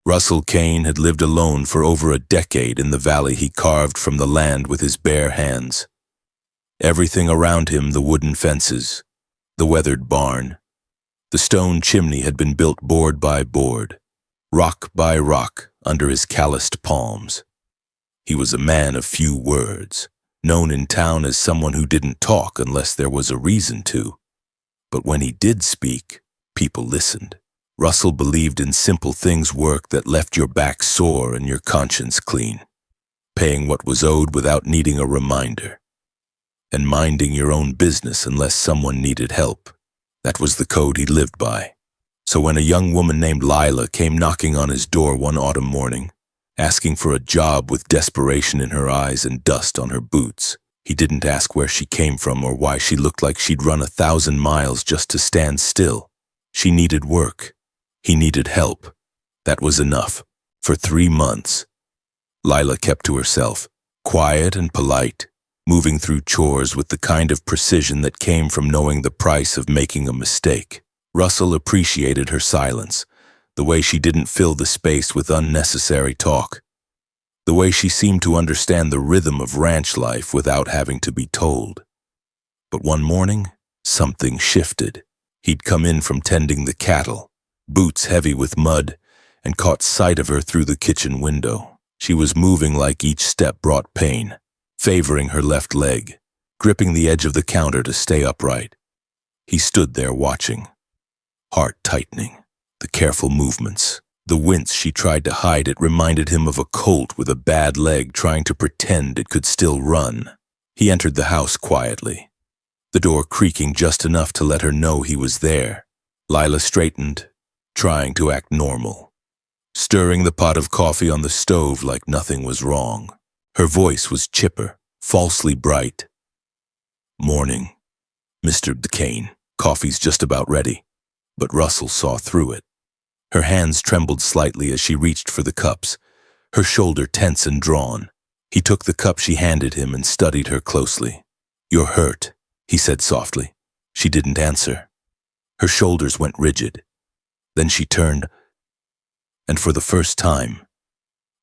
Russell Kane had lived alone for over a decade in the valley he carved from the land with his bare hands. Everything around him, the wooden fences, the weathered barn, the stone chimney had been built board by board, rock by rock under his calloused palms. He was a man of few words, known in town as someone who didn't talk unless there was a reason to. But when he did speak, people listened. Russell believed in simple things work that left your back sore and your conscience clean, paying what was owed without needing a reminder, and minding your own business unless someone needed help. That was the code he lived by. So when a young woman named Lila came knocking on his door one autumn morning, asking for a job with desperation in her eyes and dust on her boots, he didn't ask where she came from or why she looked like she'd run 1,000 miles just to stand still. She needed work. He needed help. That was enough. For 3 months, Lila kept to herself, quiet and polite, moving through chores with the kind of precision that came from knowing the price of making a mistake. Russell appreciated her silence, the way she didn't fill the space with unnecessary talk, the way she seemed to understand the rhythm of ranch life without having to be told. But one morning, something shifted. He'd come in from tending the cattle, boots heavy with mud, and caught sight of her through the kitchen window. She was moving like each step brought pain, favoring her left leg, gripping the edge of the counter to stay upright. He stood there watching, heart tightening, the careful movements. The wince she tried to hide it reminded him of a colt with a bad leg trying to pretend it could still run. He entered the house quietly, the door creaking just enough to let her know he was there. Lila straightened, trying to act normal, stirring the pot of coffee on the stove like nothing was wrong. Her voice was chipper, falsely bright. "Morning, Mr. Kane. Coffee's just about ready." But Russell saw through it. Her hands trembled slightly as she reached for the cups, her shoulder tense and drawn. He took the cup she handed him and studied her closely. "You're hurt," he said softly. She didn't answer. Her shoulders went rigid. Then she turned, and for the first time,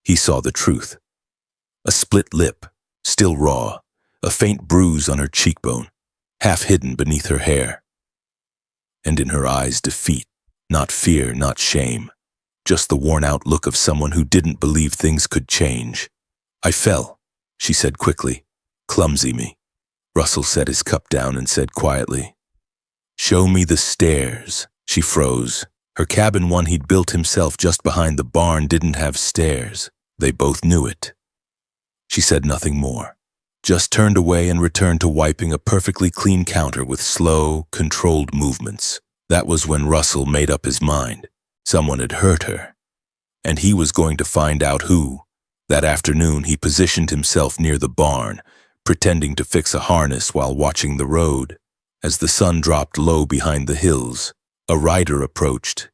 he saw the truth. A split lip, still raw, a faint bruise on her cheekbone, half hidden beneath her hair. And in her eyes, defeat, not fear, not shame, just the worn-out look of someone who didn't believe things could change. "I fell," she said quickly. "Clumsy me." Russell set his cup down and said quietly, "Show me the stairs." She froze. Her cabin, one he'd built himself just behind the barn, didn't have stairs. They both knew it. She said nothing more, just turned away and returned to wiping a perfectly clean counter with slow, controlled movements. That was when Russell made up his mind. Someone had hurt her, and he was going to find out who. That afternoon, he positioned himself near the barn, pretending to fix a harness while watching the road. As the sun dropped low behind the hills, a rider approached.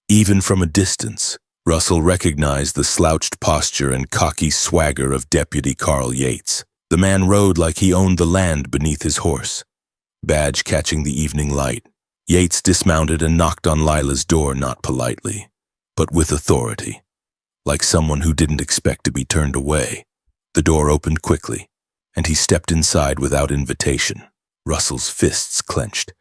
Even from a distance, Russell recognized the slouched posture and cocky swagger of Deputy Carl Yates. The man rode like he owned the land beneath his horse, badge catching the evening light. Yates dismounted and knocked on Lila's door, not politely, but with authority, like someone who didn't expect to be turned away. The door opened quickly, and he stepped inside without invitation. Russell's fists clenched.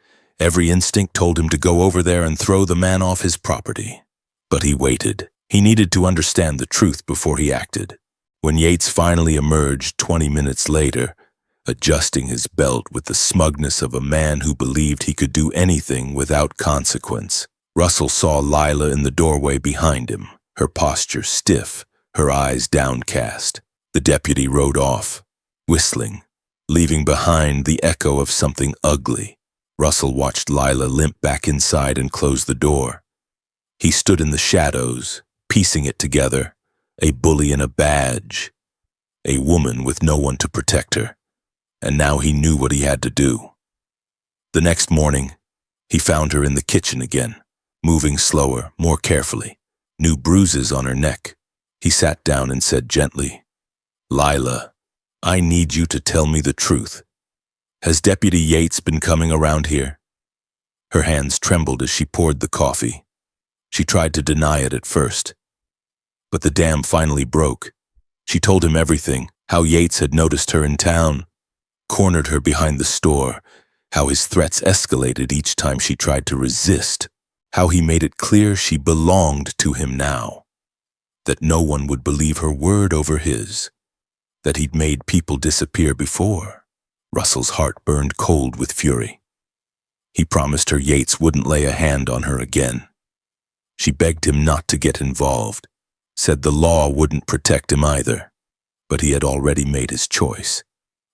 Every instinct told him to go over there and throw the man off his property. But he waited. He needed to understand the truth before he acted. When Yates finally emerged 20 minutes later, adjusting his belt with the smugness of a man who believed he could do anything without consequence, Russell saw Lila in the doorway behind him, her posture stiff, her eyes downcast. The deputy rode off, whistling, leaving behind the echo of something ugly. Russell watched Lila limp back inside and close the door. He stood in the shadows, piecing it together, a bully in a badge, a woman with no one to protect her, and now he knew what he had to do. The next morning, he found her in the kitchen again, moving slower, more carefully, new bruises on her neck. He sat down and said gently, "Lila, I need you to tell me the truth. Has Deputy Yates been coming around here?" Her hands trembled as she poured the coffee. She tried to deny it at first. But the dam finally broke. She told him everything, how Yates had noticed her in town, cornered her behind the store, how his threats escalated each time she tried to resist, how he made it clear she belonged to him now, that no one would believe her word over his, that he'd made people disappear before. Russell's heart burned cold with fury. He promised her Yates wouldn't lay a hand on her again. She begged him not to get involved, said the law wouldn't protect him either, but he had already made his choice.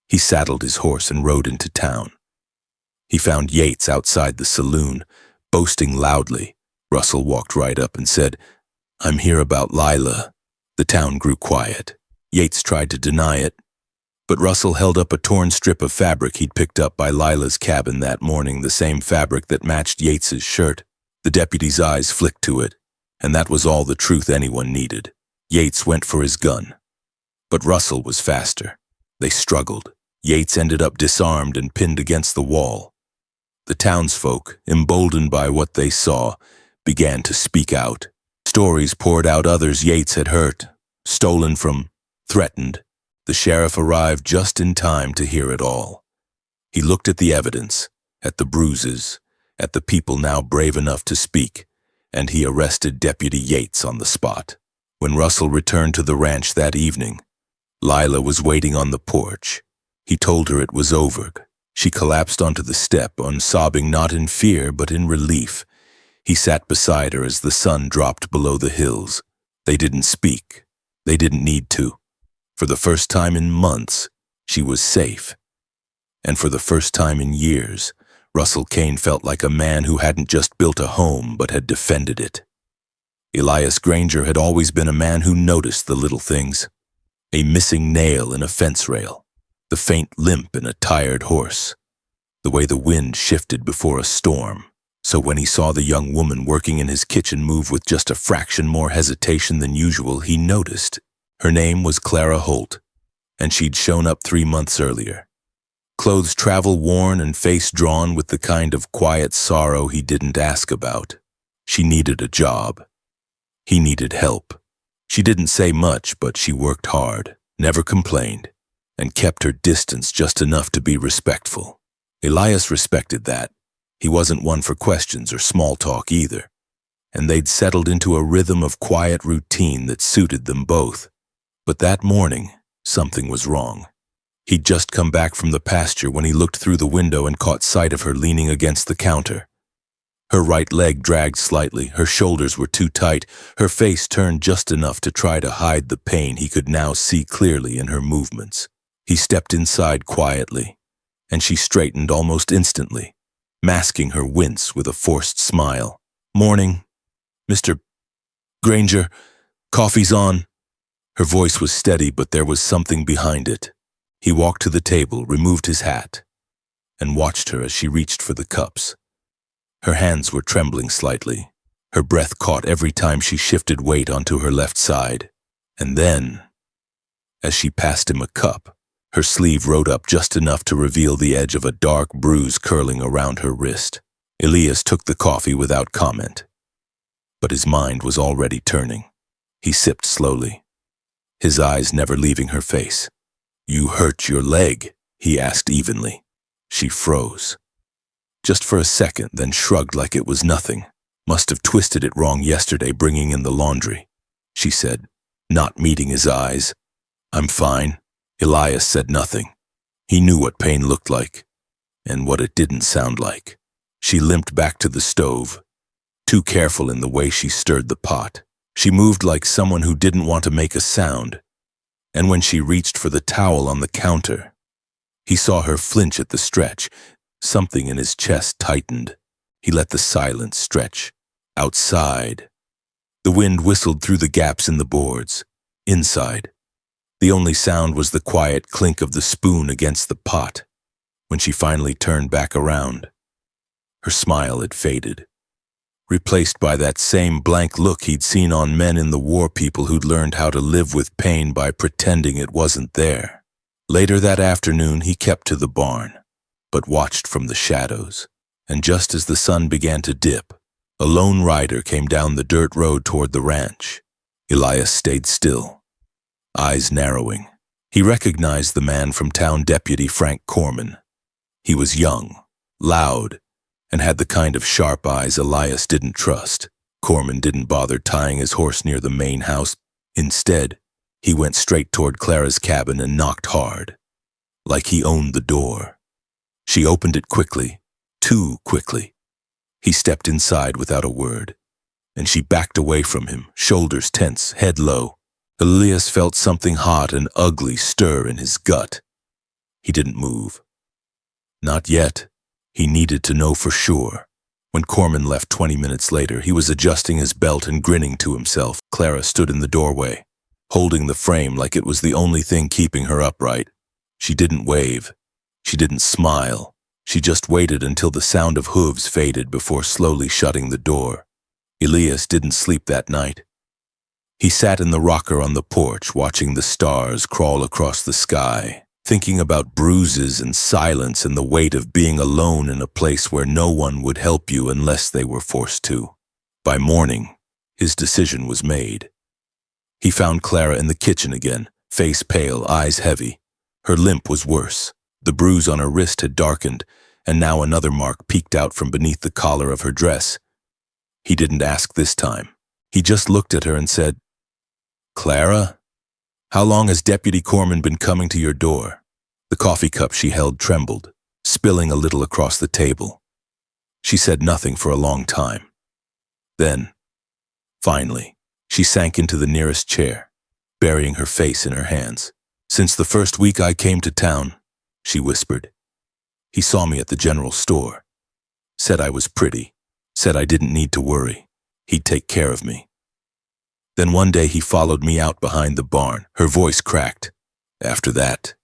He saddled his horse and rode into town. He found Yates outside the saloon, boasting loudly. Russell walked right up and said, "I'm here about Lila." The town grew quiet. Yates tried to deny it, but Russell held up a torn strip of fabric he'd picked up by Lila's cabin that morning, the same fabric that matched Yates's shirt. The deputy's eyes flicked to it, and that was all the truth anyone needed. Yates went for his gun, but Russell was faster. They struggled. Yates ended up disarmed and pinned against the wall. The townsfolk, emboldened by what they saw, began to speak out. Stories poured out others Yates had hurt, stolen from, threatened. The sheriff arrived just in time to hear it all. He looked at the evidence, at the bruises, at the people now brave enough to speak, and he arrested Deputy Yates on the spot. When Russell returned to the ranch that evening, Lila was waiting on the porch. He told her it was over. She collapsed onto the step, sobbing not in fear but in relief. He sat beside her as the sun dropped below the hills. They didn't speak. They didn't need to. For the first time in months, she was safe. And for the first time in years, Russell Kane felt like a man who hadn't just built a home but had defended it. Elias Granger had always been a man who noticed the little things. A missing nail in a fence rail, the faint limp in a tired horse, the way the wind shifted before a storm. So when he saw the young woman working in his kitchen move with just a fraction more hesitation than usual, he noticed. Her name was Clara Holt, and she'd shown up 3 months earlier. Clothes travel-worn and face drawn with the kind of quiet sorrow he didn't ask about. She needed a job. He needed help. She didn't say much, but she worked hard, never complained, and kept her distance just enough to be respectful. Elias respected that. He wasn't one for questions or small talk either, and they'd settled into a rhythm of quiet routine that suited them both. But that morning, something was wrong. He'd just come back from the pasture when he looked through the window and caught sight of her leaning against the counter. Her right leg dragged slightly, her shoulders were too tight, her face turned just enough to try to hide the pain he could now see clearly in her movements. He stepped inside quietly, and she straightened almost instantly, masking her wince with a forced smile. "Morning, Mr. Granger, coffee's on." Her voice was steady, but there was something behind it. He walked to the table, removed his hat, and watched her as she reached for the cups. Her hands were trembling slightly. Her breath caught every time she shifted weight onto her left side. And then, as she passed him a cup, her sleeve rode up just enough to reveal the edge of a dark bruise curling around her wrist. Elias took the coffee without comment, but his mind was already turning. He sipped slowly, his eyes never leaving her face. "You hurt your leg?" he asked evenly. She froze. Just for a second, then shrugged like it was nothing. "Must have twisted it wrong yesterday bringing in the laundry," she said, not meeting his eyes. "I'm fine." Elias said nothing. He knew what pain looked like, and what it didn't sound like. She limped back to the stove, too careful in the way she stirred the pot. She moved like someone who didn't want to make a sound, and when she reached for the towel on the counter, he saw her flinch at the stretch. Something in his chest tightened. He let the silence stretch. Outside, the wind whistled through the gaps in the boards. Inside, the only sound was the quiet clink of the spoon against the pot. When she finally turned back around, her smile had faded, replaced by that same blank look he'd seen on men in the war, people who'd learned how to live with pain by pretending it wasn't there. Later that afternoon, he kept to the barn, but watched from the shadows. And just as the sun began to dip, a lone rider came down the dirt road toward the ranch. Elias stayed still, eyes narrowing. He recognized the man from town deputy Frank Corman. He was young, loud, and had the kind of sharp eyes Elias didn't trust. Corman didn't bother tying his horse near the main house. Instead, he went straight toward Clara's cabin and knocked hard, like he owned the door. She opened it quickly, too quickly. He stepped inside without a word, and she backed away from him, shoulders tense, head low. Elias felt something hot and ugly stir in his gut. He didn't move. Not yet. He needed to know for sure. When Corman left 20 minutes later, he was adjusting his belt and grinning to himself. Clara stood in the doorway, holding the frame like it was the only thing keeping her upright. She didn't wave. She didn't smile. She just waited until the sound of hooves faded before slowly shutting the door. Elias didn't sleep that night. He sat in the rocker on the porch, watching the stars crawl across the sky, thinking about bruises and silence and the weight of being alone in a place where no one would help you unless they were forced to. By morning, his decision was made. He found Clara in the kitchen again, face pale, eyes heavy. Her limp was worse. The bruise on her wrist had darkened, and now another mark peeked out from beneath the collar of her dress. He didn't ask this time. He just looked at her and said, "Clara, how long has Deputy Corman been coming to your door?" The coffee cup she held trembled, spilling a little across the table. She said nothing for a long time. Then, finally, she sank into the nearest chair, burying her face in her hands. "Since the first week I came to town," she whispered. "He saw me at the general store. Said I was pretty. Said I didn't need to worry. He'd take care of me. Then one day he followed me out behind the barn." Her voice cracked. "After that,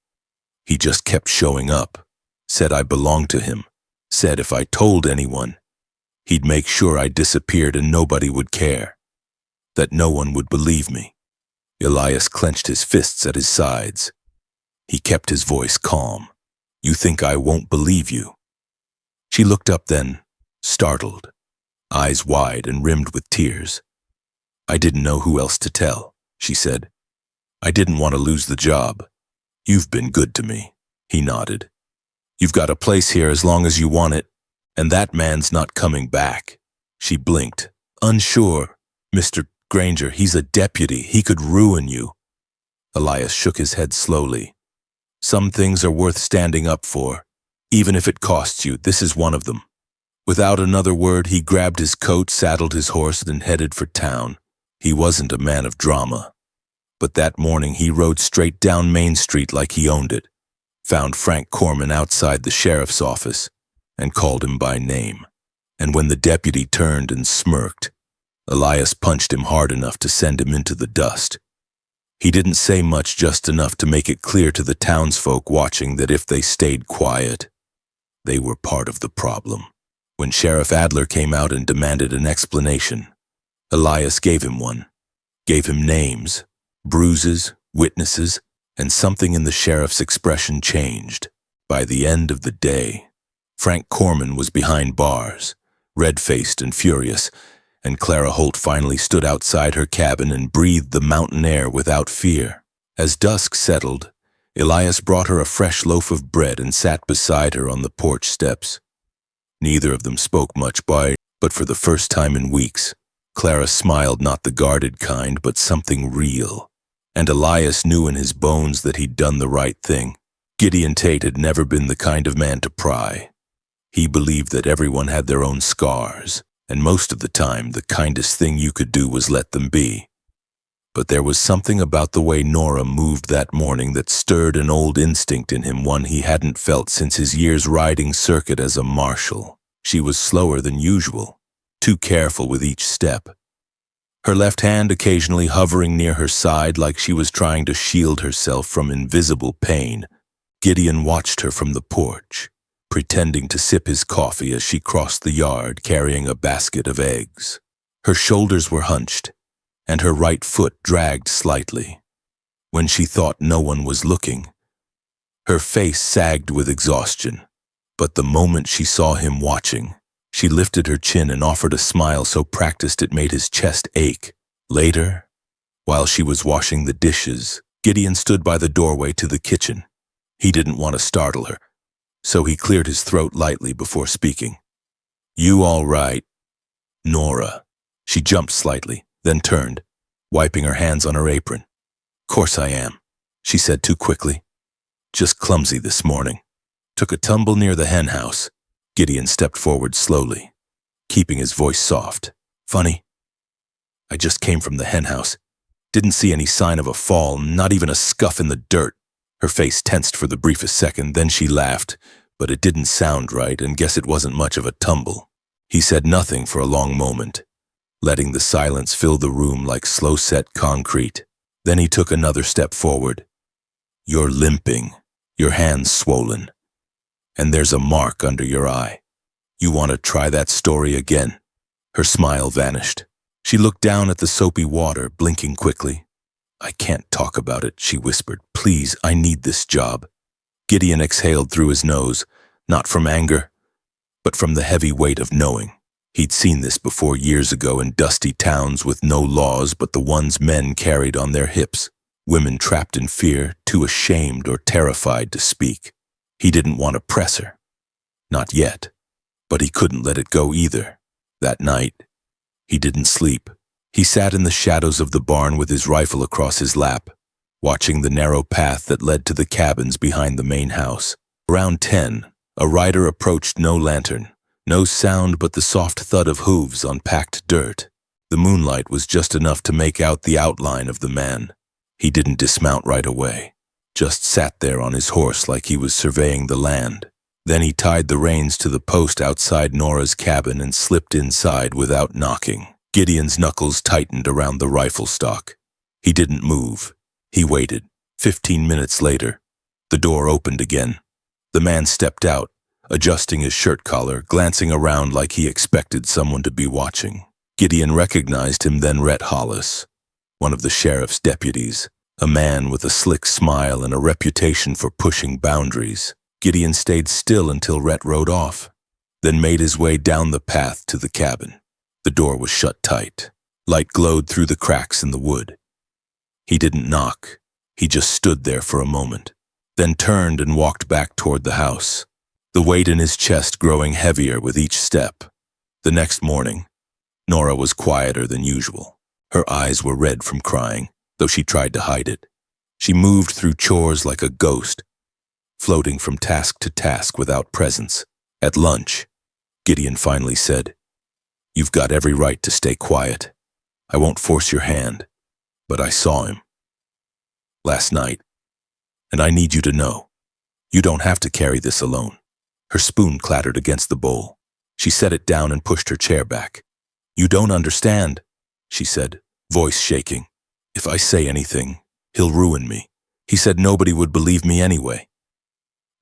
he just kept showing up. Said I belonged to him. Said if I told anyone, he'd make sure I disappeared and nobody would care. That no one would believe me." Elias clenched his fists at his sides. He kept his voice calm. "You think I won't believe you?" She looked up then, startled, eyes wide and rimmed with tears. "I didn't know who else to tell," she said. "I didn't want to lose the job. You've been good to me." He nodded. "You've got a place here as long as you want it, and that man's not coming back." She blinked, unsure. "Mr. Granger, he's a deputy. He could ruin you." Elias shook his head slowly. "Some things are worth standing up for, even if it costs you. This is one of them." Without another word, he grabbed his coat, saddled his horse, and headed for town. He wasn't a man of drama, but that morning he rode straight down Main Street like he owned it, found Frank Corman outside the sheriff's office, and called him by name. And when the deputy turned and smirked, Elias punched him hard enough to send him into the dust. He didn't say much, just enough to make it clear to the townsfolk watching that if they stayed quiet, they were part of the problem. When Sheriff Adler came out and demanded an explanation, Elias gave him one, gave him names, bruises, witnesses, and something in the sheriff's expression changed. By the end of the day, Frank Corman was behind bars, red-faced and furious, and Clara Holt finally stood outside her cabin and breathed the mountain air without fear. As dusk settled, Elias brought her a fresh loaf of bread and sat beside her on the porch steps. Neither of them spoke much, but for the first time in weeks, Clara smiled, not the guarded kind, but something real. And Elias knew in his bones that he'd done the right thing. Gideon Tate had never been the kind of man to pry. He believed that everyone had their own scars, and most of the time the kindest thing you could do was let them be. But there was something about the way Nora moved that morning that stirred an old instinct in him, one he hadn't felt since his years riding circuit as a marshal. She was slower than usual, too careful with each step. Her left hand occasionally hovering near her side like she was trying to shield herself from invisible pain. Gideon watched her from the porch, pretending to sip his coffee as she crossed the yard carrying a basket of eggs. Her shoulders were hunched, and her right foot dragged slightly. When she thought no one was looking, her face sagged with exhaustion. But the moment she saw him watching, she lifted her chin and offered a smile so practiced it made his chest ache. Later, While she was washing the dishes, Gideon stood by the doorway to the kitchen. He didn't want to startle her, so he cleared his throat lightly before speaking. "You all right, Nora?" She jumped slightly, then turned, wiping her hands on her apron. "Course I am," she said too quickly. "Just clumsy this morning. Took a tumble near the hen house." Gideon stepped forward slowly, keeping his voice soft. "Funny. I just came from the hen house. Didn't see any sign of a fall, not even a scuff in the dirt." Her face tensed for the briefest second, then she laughed, but it didn't sound right, and guess it wasn't much of a tumble. He said nothing for a long moment, letting the silence fill the room like slow-set concrete. Then he took another step forward. "You're limping, your hand's swollen, and there's a mark under your eye. You want to try that story again?" Her smile vanished. She looked down at the soapy water, blinking quickly. "I can't talk about it," she whispered. "Please, I need this job." Gideon exhaled through his nose, not from anger, but from the heavy weight of knowing. He'd seen this before years ago in dusty towns with no laws but the ones men carried on their hips. Women trapped in fear, too ashamed or terrified to speak. He didn't want to press her. Not yet. But he couldn't let it go either. That night, he didn't sleep. He sat in the shadows of the barn with his rifle across his lap, watching the narrow path that led to the cabins behind the main house. Around 10, a rider approached, no lantern, no sound but the soft thud of hooves on packed dirt. The moonlight was just enough to make out the outline of the man. He didn't dismount right away, just sat there on his horse like he was surveying the land. Then he tied the reins to the post outside Nora's cabin and slipped inside without knocking. Gideon's knuckles tightened around the rifle stock. He didn't move. He waited. 15 minutes later, the door opened again. The man stepped out, adjusting his shirt collar, glancing around like he expected someone to be watching. Gideon recognized him, then Rhett Hollis, one of the sheriff's deputies, a man with a slick smile and a reputation for pushing boundaries. Gideon stayed still until Rhett rode off, then made his way down the path to the cabin. The door was shut tight. Light glowed through the cracks in the wood. He didn't knock. He just stood there for a moment, then turned and walked back toward the house, the weight in his chest growing heavier with each step. The next morning, Nora was quieter than usual. Her eyes were red from crying, though she tried to hide it. She moved through chores like a ghost, floating from task to task without presence. At lunch, Gideon finally said, "You've got every right to stay quiet. I won't force your hand, but I saw him last night, and I need you to know, you don't have to carry this alone." Her spoon clattered against the bowl. She set it down and pushed her chair back. "You don't understand," she said, voice shaking. "If I say anything, he'll ruin me. He said nobody would believe me anyway.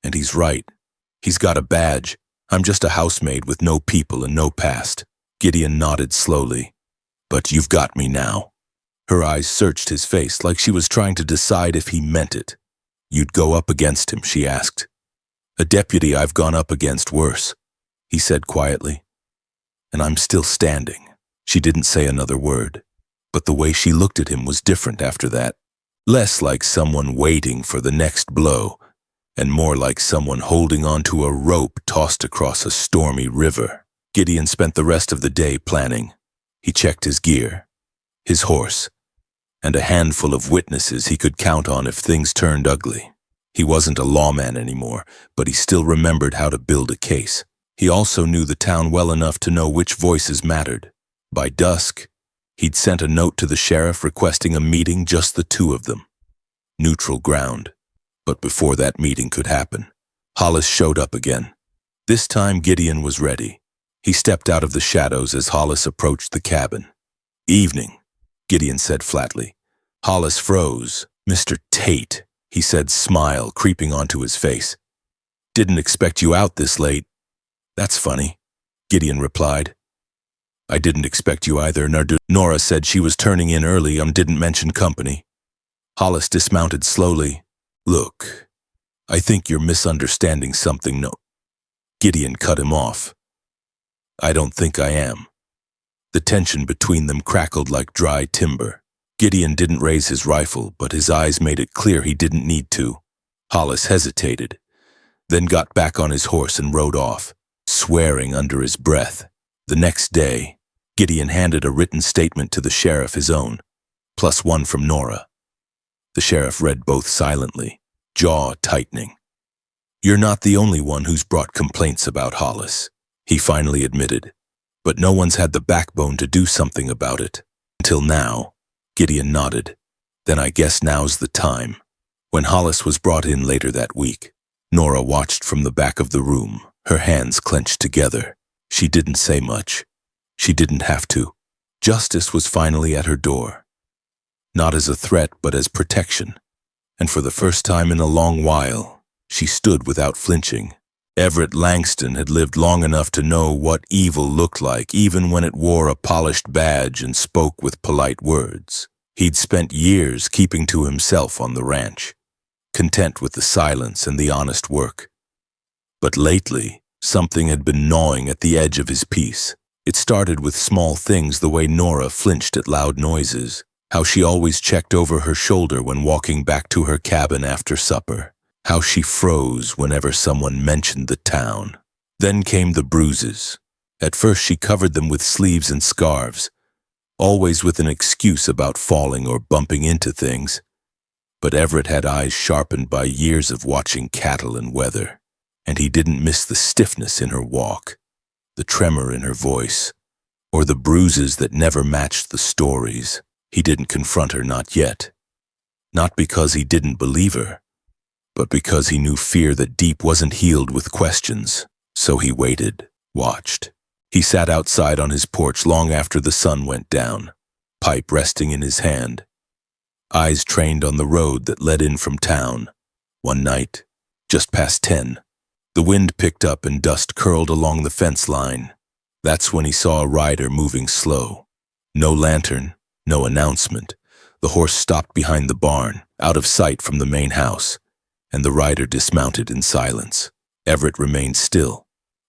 And he's right. He's got a badge. I'm just a housemaid with no people and no past." Gideon nodded slowly. "But you've got me now." Her eyes searched his face like she was trying to decide if he meant it. "You'd go up against him?" she asked. "A deputy I've gone up against worse," he said quietly. "And I'm still standing." She didn't say another word, but the way she looked at him was different after that. Less like someone waiting for the next blow, and more like someone holding onto a rope tossed across a stormy river. Gideon spent the rest of the day planning. He checked his gear, his horse, and a handful of witnesses he could count on if things turned ugly. He wasn't a lawman anymore, but he still remembered how to build a case. He also knew the town well enough to know which voices mattered. By dusk, he'd sent a note to the sheriff requesting a meeting, just the two of them. Neutral ground. But before that meeting could happen, Hollis showed up again. This time Gideon was ready. He stepped out of the shadows as Hollis approached the cabin. "Evening," Gideon said flatly. Hollis froze. "Mr. Tate," he said, smile creeping onto his face. "Didn't expect you out this late." "That's funny," Gideon replied. "I didn't expect you either. Nora said she was turning in early and didn't mention company." Hollis dismounted slowly. "Look, I think you're misunderstanding something." "No." Gideon cut him off. "I don't think I am." The tension between them crackled like dry timber. Gideon didn't raise his rifle, but his eyes made it clear he didn't need to. Hollis hesitated, then got back on his horse and rode off, swearing under his breath. The next day, Gideon handed a written statement to the sheriff, his own, plus one from Nora. The sheriff read both silently, jaw tightening. "You're not the only one who's brought complaints about Hollis," he finally admitted, "but no one's had the backbone to do something about it. Until now." Gideon nodded. "Then I guess now's the time." When Hollis was brought in later that week, Nora watched from the back of the room, her hands clenched together. She didn't say much. She didn't have to. Justice was finally at her door. Not as a threat, but as protection. And for the first time in a long while, she stood without flinching. Everett Langston had lived long enough to know what evil looked like, even when it wore a polished badge and spoke with polite words. He'd spent years keeping to himself on the ranch, content with the silence and the honest work. But lately, something had been gnawing at the edge of his peace. It started with small things, the way Nora flinched at loud noises, how she always checked over her shoulder when walking back to her cabin after supper, how she froze whenever someone mentioned the town. Then came the bruises. At first she covered them with sleeves and scarves, always with an excuse about falling or bumping into things. But Everett had eyes sharpened by years of watching cattle and weather, and he didn't miss the stiffness in her walk, the tremor in her voice, or the bruises that never matched the stories. He didn't confront her, not yet. Not because he didn't believe her, but because he knew fear that deep wasn't healed with questions. So he waited, watched. He sat outside on his porch long after the sun went down, pipe resting in his hand, eyes trained on the road that led in from town. One night, just past 10, the wind picked up and dust curled along the fence line. That's when he saw a rider moving slow. No lantern, no announcement. The horse stopped behind the barn, out of sight from the main house, and the rider dismounted in silence. Everett remained still,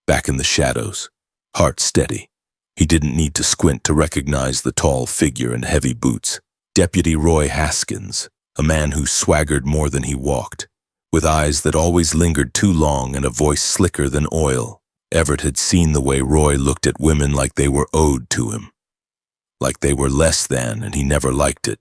back in the shadows, heart steady. He didn't need to squint to recognize the tall figure and heavy boots. Deputy Roy Haskins, a man who swaggered more than he walked, with eyes that always lingered too long and a voice slicker than oil. Everett had seen the way Roy looked at women, like they were owed to him, like they were less than, and he never liked it.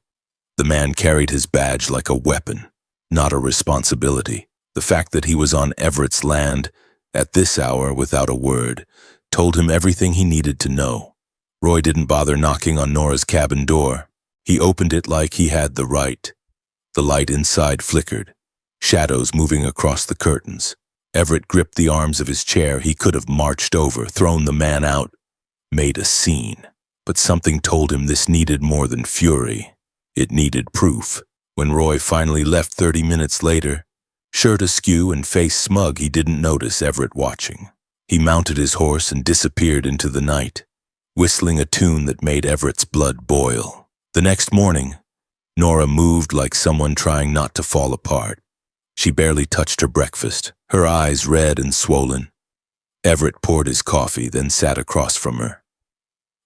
The man carried his badge like a weapon, not a responsibility. The fact that he was on Everett's land at this hour without a word told him everything he needed to know. Roy didn't bother knocking on Nora's cabin door. He opened it like he had the right. The light inside flickered, shadows moving across the curtains. Everett gripped the arms of his chair. He could have marched over, thrown the man out, made a scene. But something told him this needed more than fury. It needed proof. When Roy finally left 30 minutes later, shirt askew and face smug, he didn't notice Everett watching. He mounted his horse and disappeared into the night, whistling a tune that made Everett's blood boil. The next morning, Nora moved like someone trying not to fall apart. She barely touched her breakfast, her eyes red and swollen. Everett poured his coffee, then sat across from her.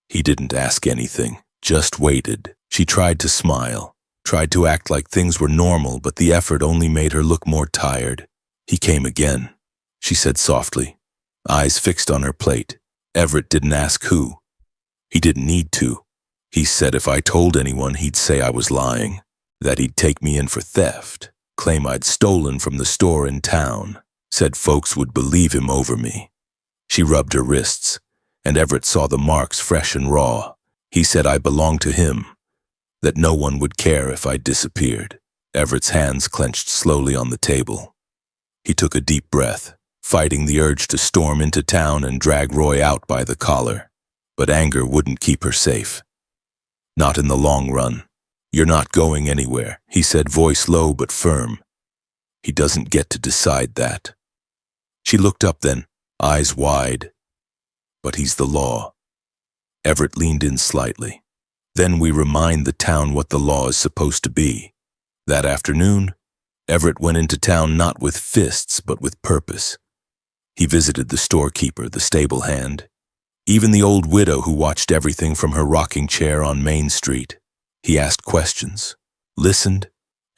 He didn't ask anything, just waited. She tried to smile, tried to act like things were normal, but the effort only made her look more tired. "He came again," she said softly, eyes fixed on her plate. Everett didn't ask who. He didn't need to. He said if I told anyone, he'd say I was lying, that he'd take me in for theft, claim I'd stolen from the store in town, said folks would believe him over me. She rubbed her wrists, and Everett saw the marks fresh and raw. He said I belonged to him, that no one would care if I disappeared. Everett's hands clenched slowly on the table. He took a deep breath, fighting the urge to storm into town and drag Roy out by the collar. But anger wouldn't keep her safe. Not in the long run. "You're not going anywhere," he said, voice low but firm. "He doesn't get to decide that." She looked up then, eyes wide. "But he's the law." Everett leaned in slightly. "Then we remind the town what the law is supposed to be." That afternoon, Everett went into town not with fists but with purpose. He visited the storekeeper, the stable hand, even the old widow who watched everything from her rocking chair on Main Street. He asked questions, listened,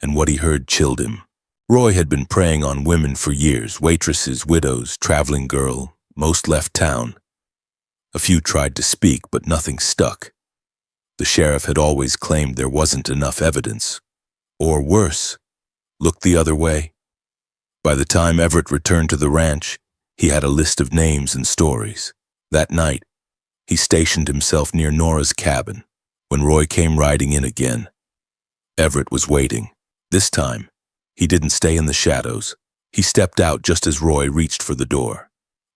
and what he heard chilled him. Roy had been preying on women for years, waitresses, widows, traveling girl, most left town. A few tried to speak, but nothing stuck. The sheriff had always claimed there wasn't enough evidence. Or worse, looked the other way. By the time Everett returned to the ranch, he had a list of names and stories. That night, he stationed himself near Nora's cabin. When Roy came riding in again, Everett was waiting. This time, he didn't stay in the shadows. He stepped out just as Roy reached for the door.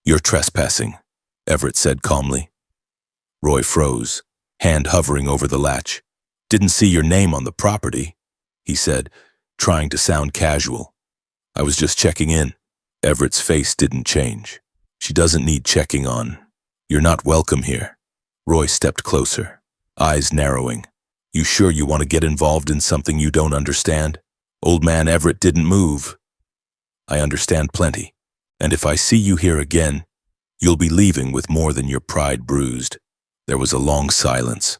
"You're trespassing," Everett said calmly. Roy froze, hand hovering over the latch. "Didn't see your name on the property," he said, trying to sound casual. "I was just checking in." Everett's face didn't change. "She doesn't need checking on. You're not welcome here." Roy stepped closer, eyes narrowing. "You sure you want to get involved in something you don't understand?" Old man Everett didn't move. "I understand plenty, and if I see you here again, you'll be leaving with more than your pride bruised." There was a long silence.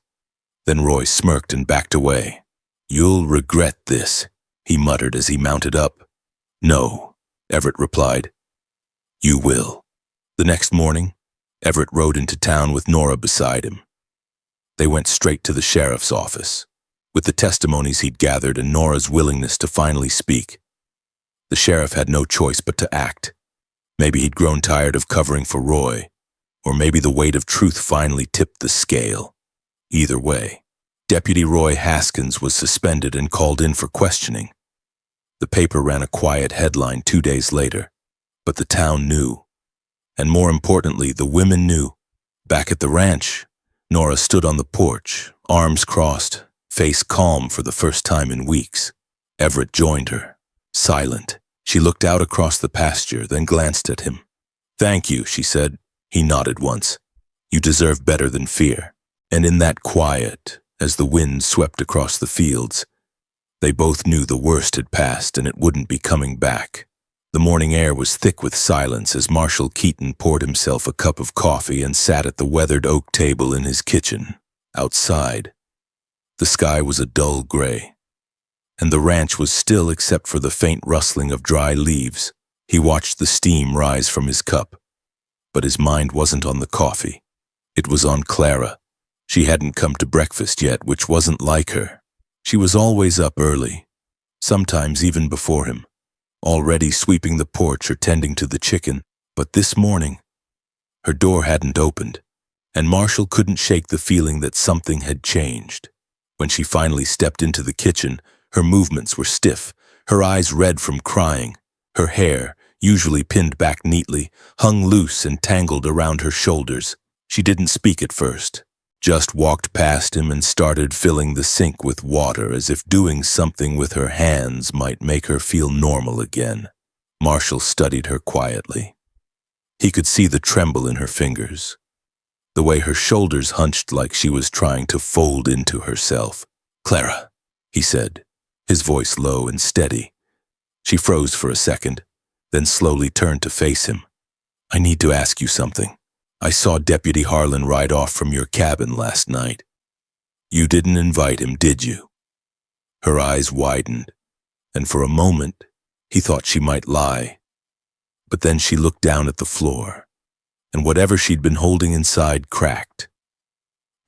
Then Roy smirked and backed away. "You'll regret this," he muttered as he mounted up. "No," Everett replied. "You will." The next morning, Everett rode into town with Nora beside him. They went straight to the sheriff's office. With the testimonies he'd gathered and Nora's willingness to finally speak, the sheriff had no choice but to act. Maybe he'd grown tired of covering for Roy, or maybe the weight of truth finally tipped the scale. Either way, Deputy Roy Haskins was suspended and called in for questioning. The paper ran a quiet headline 2 days later, but the town knew. And more importantly, the women knew. Back at the ranch, Nora stood on the porch, arms crossed, face calm for the first time in weeks. Everett joined her, silent. She looked out across the pasture, then glanced at him. "Thank you," she said. He nodded once. "You deserve better than fear." And in that quiet, as the wind swept across the fields, they both knew the worst had passed and it wouldn't be coming back. The morning air was thick with silence as Marshal Keaton poured himself a cup of coffee and sat at the weathered oak table in his kitchen. Outside, the sky was a dull gray, and the ranch was still except for the faint rustling of dry leaves. He watched the steam rise from his cup, but his mind wasn't on the coffee. It was on Clara. She hadn't come to breakfast yet, which wasn't like her. She was always up early, sometimes even before him, already sweeping the porch or tending to the chicken. But this morning, her door hadn't opened, and Marshall couldn't shake the feeling that something had changed. When she finally stepped into the kitchen, her movements were stiff, her eyes red from crying. Her hair, usually pinned back neatly, hung loose and tangled around her shoulders. She didn't speak at first, just walked past him and started filling the sink with water as if doing something with her hands might make her feel normal again. Marshall studied her quietly. He could see the tremble in her fingers, the way her shoulders hunched like she was trying to fold into herself. "Clara," he said, his voice low and steady. She froze for a second, then slowly turned to face him. "I need to ask you something. I saw Deputy Harlan ride off from your cabin last night. You didn't invite him, did you?" Her eyes widened, and for a moment, he thought she might lie. But then she looked down at the floor, and whatever she'd been holding inside cracked.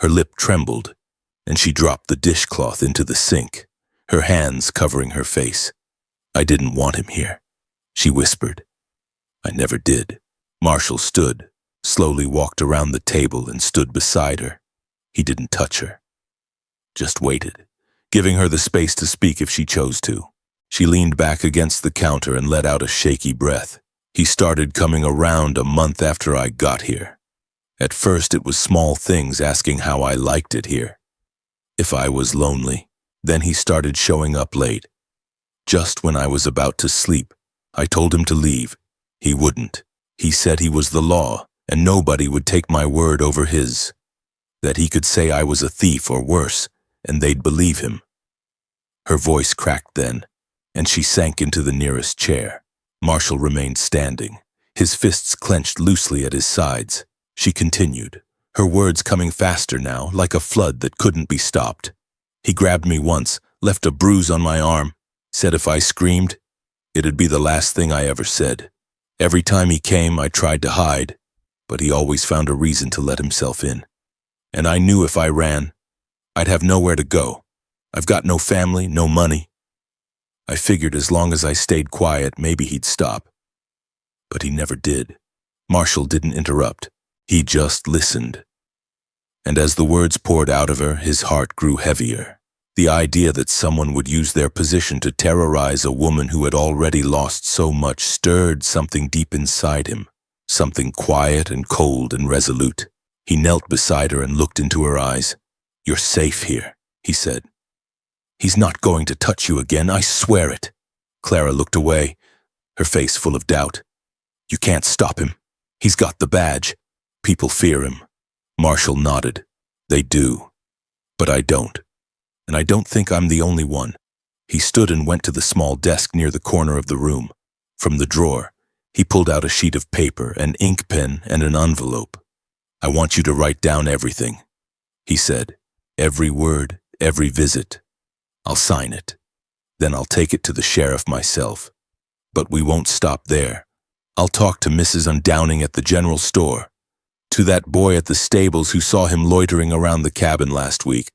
Her lip trembled, and she dropped the dishcloth into the sink, her hands covering her face. "I didn't want him here," she whispered. "I never did." Marshall stood, slowly walked around the table and stood beside her. He didn't touch her, just waited, giving her the space to speak if she chose to. She leaned back against the counter and let out a shaky breath. "He started coming around a month after I got here. At first it was small things, asking how I liked it here, if I was lonely. Then he started showing up late. Just when I was about to sleep, I told him to leave. He wouldn't. He said he was the law, and nobody would take my word over his. That he could say I was a thief or worse, and they'd believe him." Her voice cracked then, and she sank into the nearest chair. Marshall remained standing, his fists clenched loosely at his sides. She continued, her words coming faster now, like a flood that couldn't be stopped. He grabbed me once, left a bruise on my arm, said if I screamed, it'd be the last thing I ever said. Every time he came, I tried to hide, but he always found a reason to let himself in. And I knew if I ran, I'd have nowhere to go. I've got no family, no money. I figured as long as I stayed quiet, maybe he'd stop. But he never did. Marshall didn't interrupt. He just listened. And as the words poured out of her, his heart grew heavier. The idea that someone would use their position to terrorize a woman who had already lost so much stirred something deep inside him, something quiet and cold and resolute. He knelt beside her and looked into her eyes. "You're safe here," he said. "He's not going to touch you again, I swear it." Clara looked away, her face full of doubt. "You can't stop him. He's got the badge. People fear him." Marshall nodded. "They do. But I don't. And I don't think I'm the only one." He stood and went to the small desk near the corner of the room. From the drawer, he pulled out a sheet of paper, an ink pen, and an envelope. "I want you to write down everything," he said. "Every word, every visit. I'll sign it. Then I'll take it to the sheriff myself. But we won't stop there. I'll talk to Mrs. Undowning at the general store, to that boy at the stables who saw him loitering around the cabin last week.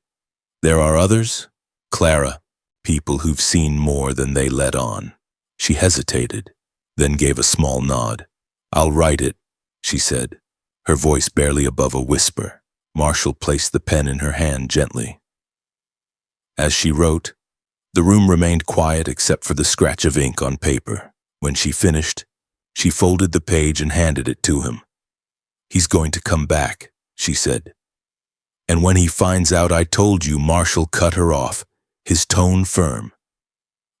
There are others, Clara, people who've seen more than they let on." She hesitated, then gave a small nod. "I'll write it," she said, her voice barely above a whisper. Marshall placed the pen in her hand gently. As she wrote, the room remained quiet except for the scratch of ink on paper. When she finished, she folded the page and handed it to him. "He's going to come back," she said. "And when he finds out I told you," Marshall cut her off, his tone firm.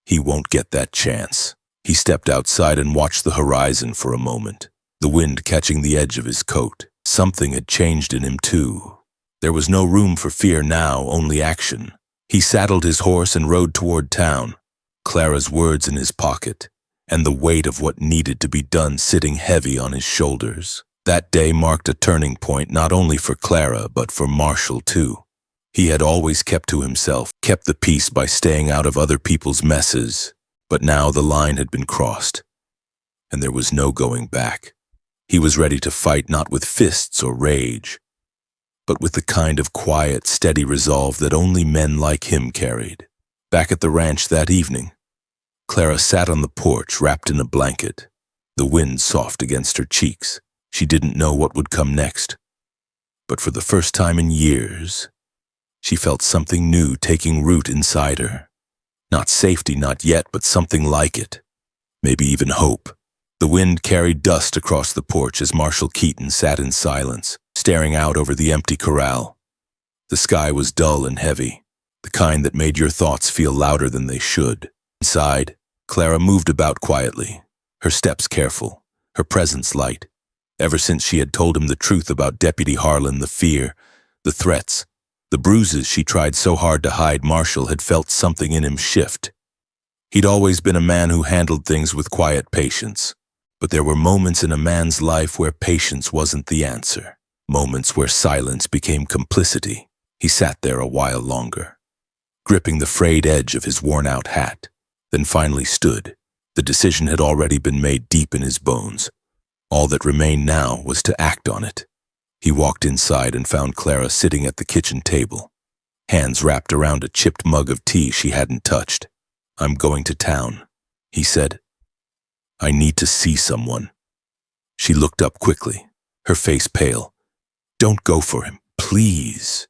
"He won't get that chance." He stepped outside and watched the horizon for a moment, the wind catching the edge of his coat. Something had changed in him too. There was no room for fear now, only action. He saddled his horse and rode toward town, Clara's words in his pocket, and the weight of what needed to be done sitting heavy on his shoulders. That day marked a turning point not only for Clara, but for Marshall too. He had always kept to himself, kept the peace by staying out of other people's messes, but now the line had been crossed, and there was no going back. He was ready to fight not with fists or rage, but with the kind of quiet, steady resolve that only men like him carried. Back at the ranch that evening, Clara sat on the porch wrapped in a blanket, the wind soft against her cheeks. She didn't know what would come next, but for the first time in years, she felt something new taking root inside her. Not safety, not yet, but something like it. Maybe even hope. The wind carried dust across the porch as Marshall Keaton sat in silence, staring out over the empty corral. The sky was dull and heavy, the kind that made your thoughts feel louder than they should. Inside, Clara moved about quietly, her steps careful, her presence light. Ever since she had told him the truth about Deputy Harlan, the fear, the threats, the bruises she tried so hard to hide, Marshall had felt something in him shift. He'd always been a man who handled things with quiet patience. But there were moments in a man's life where patience wasn't the answer, moments where silence became complicity. He sat there a while longer, gripping the frayed edge of his worn-out hat, then finally stood. The decision had already been made deep in his bones. All that remained now was to act on it. He walked inside and found Clara sitting at the kitchen table, hands wrapped around a chipped mug of tea she hadn't touched. "I'm going to town," he said. "I need to see someone." She looked up quickly, her face pale. "Don't go for him, please.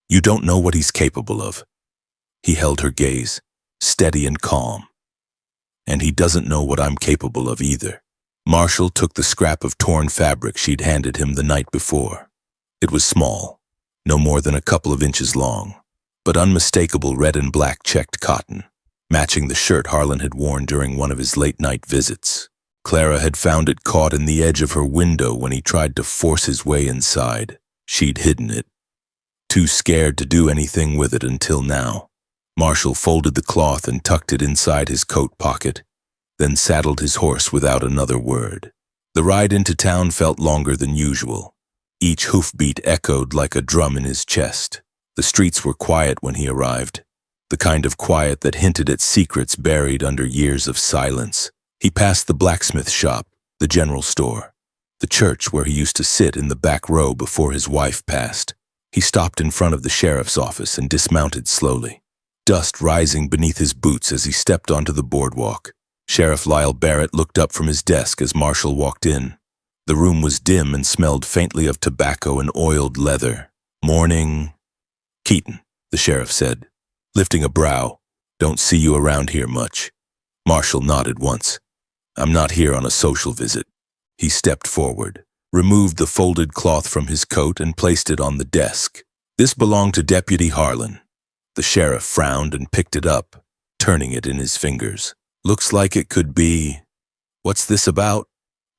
You don't know what he's capable of." He held her gaze, steady and calm. "And he doesn't know what I'm capable of either." Marshall took the scrap of torn fabric she'd handed him the night before. It was small, no more than a couple of inches long, but unmistakable red and black checked cotton, matching the shirt Harlan had worn during one of his late-night visits. Clara had found it caught in the edge of her window when he tried to force his way inside. She'd hidden it, too scared to do anything with it until now. Marshall folded the cloth and tucked it inside his coat pocket, then saddled his horse without another word. The ride into town felt longer than usual. Each hoofbeat echoed like a drum in his chest. The streets were quiet when he arrived, the kind of quiet that hinted at secrets buried under years of silence. He passed the blacksmith shop, the general store, the church where he used to sit in the back row before his wife passed. He stopped in front of the sheriff's office and dismounted slowly, dust rising beneath his boots as he stepped onto the boardwalk. Sheriff Lyle Barrett looked up from his desk as Marshall walked in. The room was dim and smelled faintly of tobacco and oiled leather. "Morning, Keaton," the sheriff said, lifting a brow. "Don't see you around here much." Marshall nodded once. "I'm not here on a social visit." He stepped forward, removed the folded cloth from his coat and placed it on the desk. "This belonged to Deputy Harlan." The sheriff frowned and picked it up, turning it in his fingers. "Looks like it could be... What's this about?"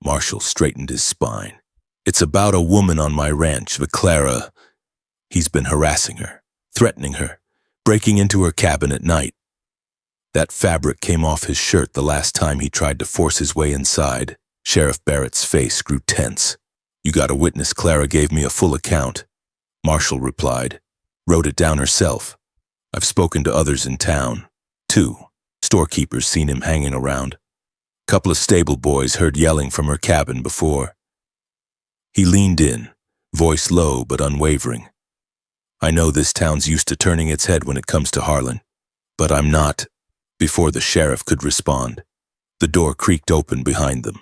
Marshall straightened his spine. "It's about a woman on my ranch, Clara. He's been harassing her, threatening her, breaking into her cabin at night. That fabric came off his shirt the last time he tried to force his way inside." Sheriff Barrett's face grew tense. "You got a witness? Clara gave me a full account." Marshall replied. "Wrote it down herself. I've spoken to others in town, too. Storekeepers seen him hanging around. Couple of stable boys heard yelling from her cabin before." He leaned in, voice low but unwavering. "I know this town's used to turning its head when it comes to Harlan, but I'm not." Before the sheriff could respond, the door creaked open behind them.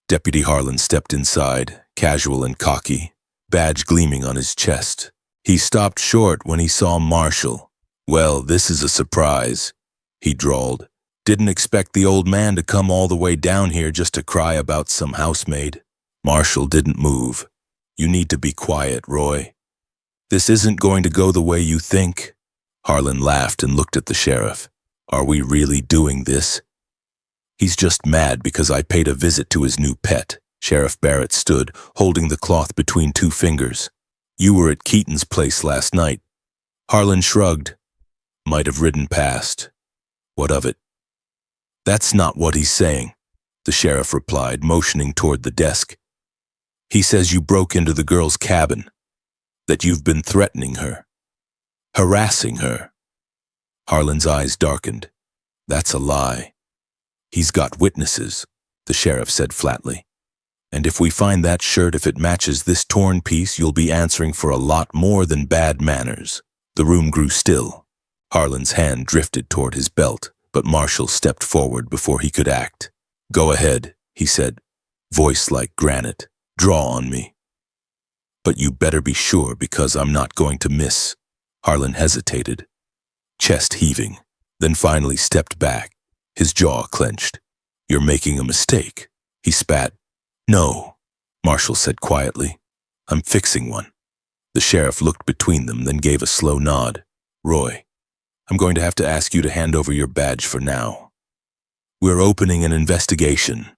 Deputy Harlan stepped inside, casual and cocky, badge gleaming on his chest. He stopped short when he saw Marshall. "Well, this is a surprise," he drawled. "Didn't expect the old man to come all the way down here just to cry about some housemaid." Marshall didn't move. "You need to be quiet, Roy. This isn't going to go the way you think." Harlan laughed and looked at the sheriff. "Are we really doing this?" "He's just mad because I paid a visit to his new pet." Sheriff Barrett stood, holding the cloth between two fingers. "You were at Keaton's place last night." Harlan shrugged. "Might have ridden past." "What of it?" "That's not what he's saying," the sheriff replied, motioning toward the desk. "He says you broke into the girl's cabin, that you've been threatening her, harassing her." Harlan's eyes darkened. "That's a lie. He's got witnesses," the sheriff said flatly. "And if we find that shirt, if it matches this torn piece, you'll be answering for a lot more than bad manners." The room grew still. Harlan's hand drifted toward his belt, but Marshall stepped forward before he could act. "Go ahead," he said, voice like granite. "Draw on me. But you better be sure, because I'm not going to miss." Harlan hesitated, chest heaving, then finally stepped back, his jaw clenched. "You're making a mistake," he spat. "No," Marshall said quietly. "I'm fixing one." The sheriff looked between them, then gave a slow nod. "Roy, I'm going to have to ask you to hand over your badge for now. We're opening an investigation."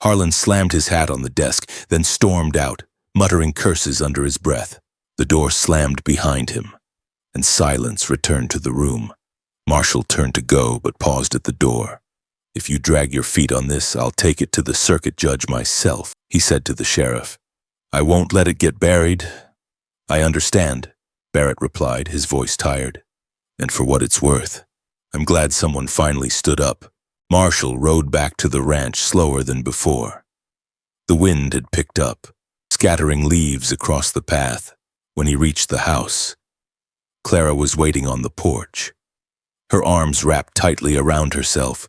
Harlan slammed his hat on the desk, then stormed out, muttering curses under his breath. The door slammed behind him, and silence returned to the room. Marshall turned to go, but paused at the door. "If you drag your feet on this, I'll take it to the circuit judge myself," he said to the sheriff. "I won't let it get buried." "I understand," Barrett replied, his voice tired. "And for what it's worth, I'm glad someone finally stood up." Marshall rode back to the ranch slower than before. The wind had picked up, scattering leaves across the path. When he reached the house, Clara was waiting on the porch, her arms wrapped tightly around herself.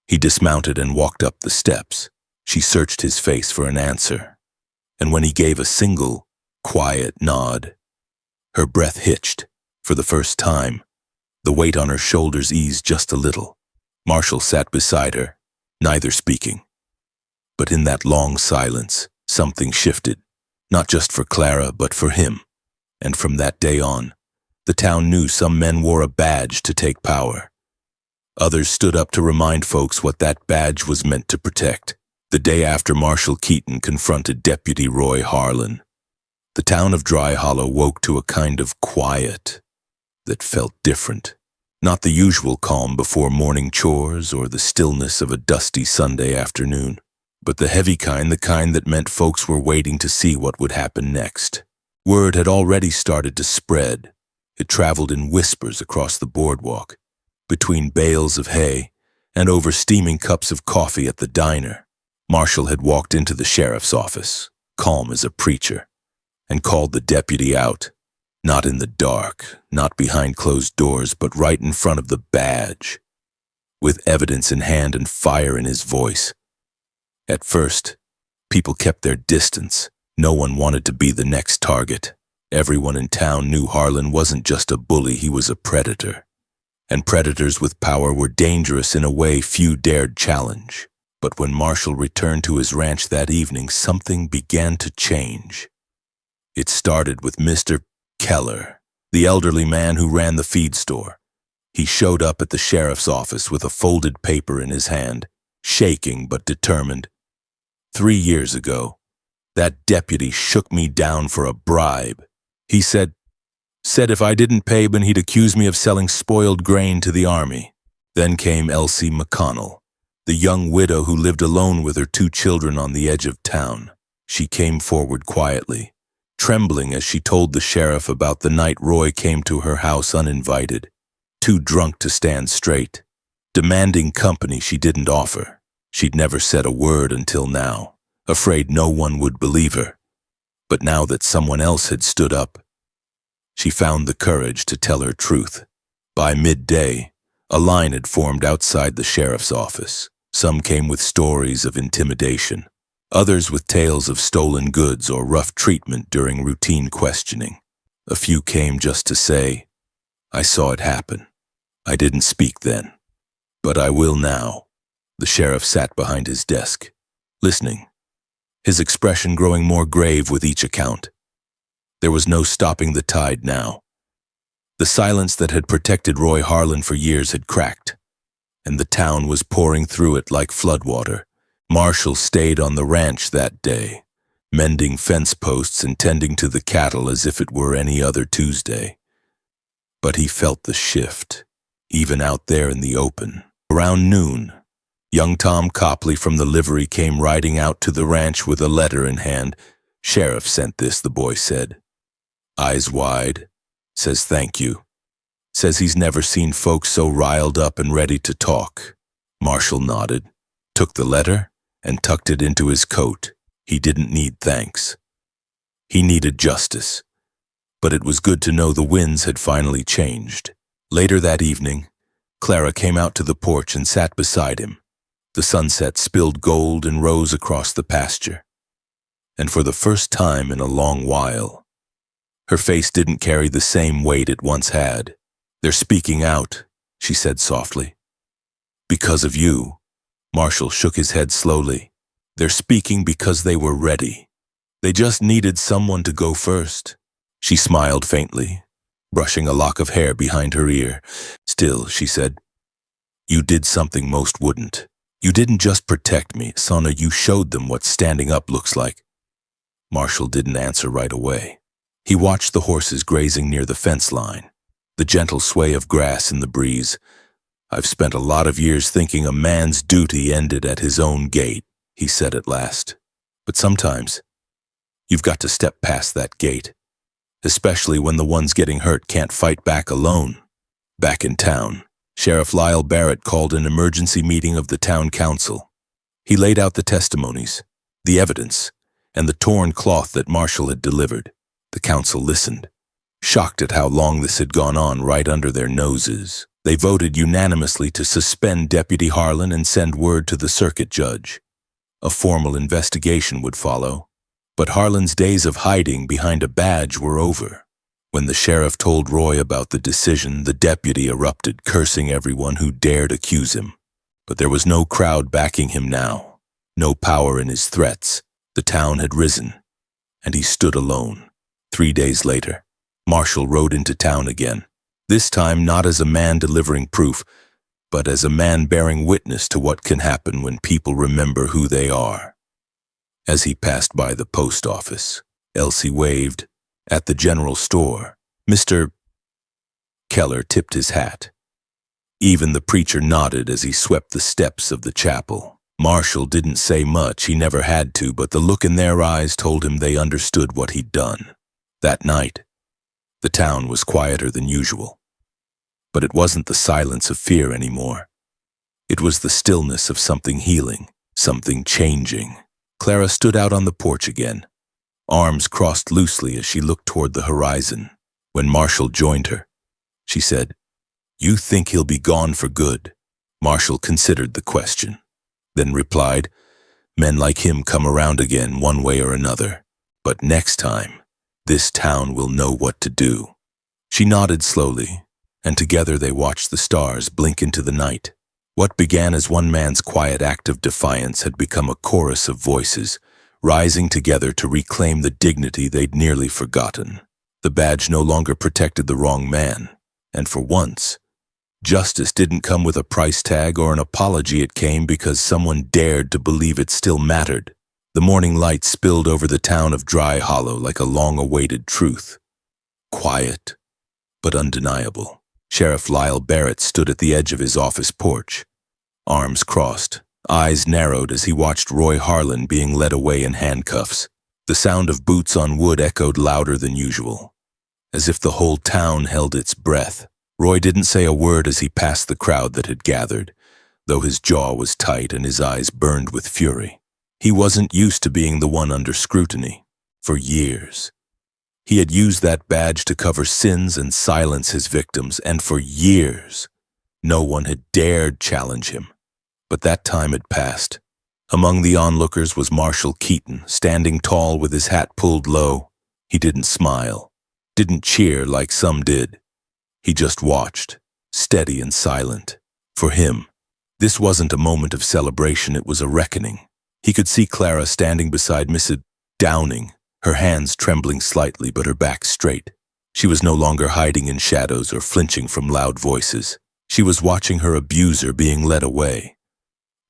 He dismounted and walked up the steps. She searched his face for an answer, and when he gave a single, quiet nod, her breath hitched. For the first time, the weight on her shoulders eased just a little. Marshall sat beside her, neither speaking. But in that long silence, something shifted, not just for Clara, but for him. And from that day on, the town knew some men wore a badge to take power. Others stood up to remind folks what that badge was meant to protect. The day after Marshall Keaton confronted Deputy Roy Harlan, the town of Dry Hollow woke to a kind of quiet that felt different. Not the usual calm before morning chores or the stillness of a dusty Sunday afternoon, but the heavy kind, the kind that meant folks were waiting to see what would happen next. Word had already started to spread. It traveled in whispers across the boardwalk, between bales of hay, and over steaming cups of coffee at the diner. Marshall had walked into the sheriff's office, calm as a preacher, and called the deputy out, not in the dark, not behind closed doors, but right in front of the badge, with evidence in hand and fire in his voice. At first, people kept their distance. No one wanted to be the next target. Everyone in town knew Harlan wasn't just a bully, he was a predator. And predators with power were dangerous in a way few dared challenge. But when Marshall returned to his ranch that evening, something began to change. It started with Mr. Keller, the elderly man who ran the feed store. He showed up at the sheriff's office with a folded paper in his hand, shaking but determined. 3 years ago, that deputy shook me down for a bribe. He said if I didn't pay him, he'd accuse me of selling spoiled grain to the army. Then came Elsie McConnell, the young widow who lived alone with her 2 children on the edge of town. She came forward quietly, trembling as she told the sheriff about the night Roy came to her house uninvited, too drunk to stand straight, demanding company she didn't offer. She'd never said a word until now, afraid no one would believe her. But now that someone else had stood up, she found the courage to tell her truth. By midday, a line had formed outside the sheriff's office. Some came with stories of intimidation, others with tales of stolen goods or rough treatment during routine questioning. A few came just to say, "I saw it happen. I didn't speak then, but I will now." The sheriff sat behind his desk, listening, his expression growing more grave with each account. There was no stopping the tide now. The silence that had protected Roy Harlan for years had cracked, and the town was pouring through it like floodwater. Marshall stayed on the ranch that day, mending fence posts and tending to the cattle as if it were any other Tuesday. But he felt the shift, even out there in the open. Around noon, young Tom Copley from the livery came riding out to the ranch with a letter in hand. "Sheriff sent this," the boy said. Eyes wide, says thank you. Says he's never seen folks so riled up and ready to talk. Marshall nodded, took the letter, and tucked it into his coat. He didn't need thanks. He needed justice. But it was good to know the winds had finally changed. Later that evening, Clara came out to the porch and sat beside him. The sunset spilled gold and rose across the pasture. And for the first time in a long while, her face didn't carry the same weight it once had. "They're speaking out," she said softly. "Because of you." Marshall shook his head slowly. "They're speaking because they were ready. They just needed someone to go first." She smiled faintly, brushing a lock of hair behind her ear. "Still," she said, "you did something most wouldn't. You didn't just protect me, Sona, you showed them what standing up looks like." Marshall didn't answer right away. He watched the horses grazing near the fence line, the gentle sway of grass in the breeze. "I've spent a lot of years thinking a man's duty ended at his own gate," he said at last. "But sometimes, you've got to step past that gate, especially when the ones getting hurt can't fight back alone." Back in town, Sheriff Lyle Barrett called an emergency meeting of the town council. He laid out the testimonies, the evidence, and the torn cloth that Marshall had delivered. The council listened, shocked at how long this had gone on right under their noses. They voted unanimously to suspend Deputy Harlan and send word to the circuit judge. A formal investigation would follow, but Harlan's days of hiding behind a badge were over. When the sheriff told Roy about the decision, the deputy erupted, cursing everyone who dared accuse him. But there was no crowd backing him now, no power in his threats. The town had risen, and he stood alone. 3 days later, Marshall rode into town again, this time not as a man delivering proof, but as a man bearing witness to what can happen when people remember who they are. As he passed by the post office, Elsie waved. At the general store, Mr. Keller tipped his hat. Even the preacher nodded as he swept the steps of the chapel. Marshall didn't say much, he never had to, but the look in their eyes told him they understood what he'd done. That night, The town was quieter than usual. But it wasn't the silence of fear anymore. It was the stillness of something healing, something changing. Clara stood out on the porch again, arms crossed loosely as she looked toward the horizon. When Marshall joined her, she said, "You think he'll be gone for good?" Marshall considered the question, then replied, "Men like him come around again one way or another. But next time, this town will know what to do." She nodded slowly, and together they watched the stars blink into the night. What began as one man's quiet act of defiance had become a chorus of voices, rising together to reclaim the dignity they'd nearly forgotten. The badge no longer protected the wrong man, and for once, justice didn't come with a price tag or an apology. It came because someone dared to believe it still mattered. The morning light spilled over the town of Dry Hollow like a long-awaited truth. Quiet, but undeniable. Sheriff Lyle Barrett stood at the edge of his office porch, arms crossed, eyes narrowed as he watched Roy Harlan being led away in handcuffs. The sound of boots on wood echoed louder than usual, as if the whole town held its breath. Roy didn't say a word as he passed the crowd that had gathered, though his jaw was tight and his eyes burned with fury. He wasn't used to being the one under scrutiny. For years, he had used that badge to cover sins and silence his victims, and for years, no one had dared challenge him. But that time had passed. Among the onlookers was Marshall Keaton, standing tall with his hat pulled low. He didn't smile, didn't cheer like some did. He just watched, steady and silent. For him, this wasn't a moment of celebration, it was a reckoning. He could see Clara standing beside Mrs. Downing, her hands trembling slightly but her back straight. She was no longer hiding in shadows or flinching from loud voices. She was watching her abuser being led away.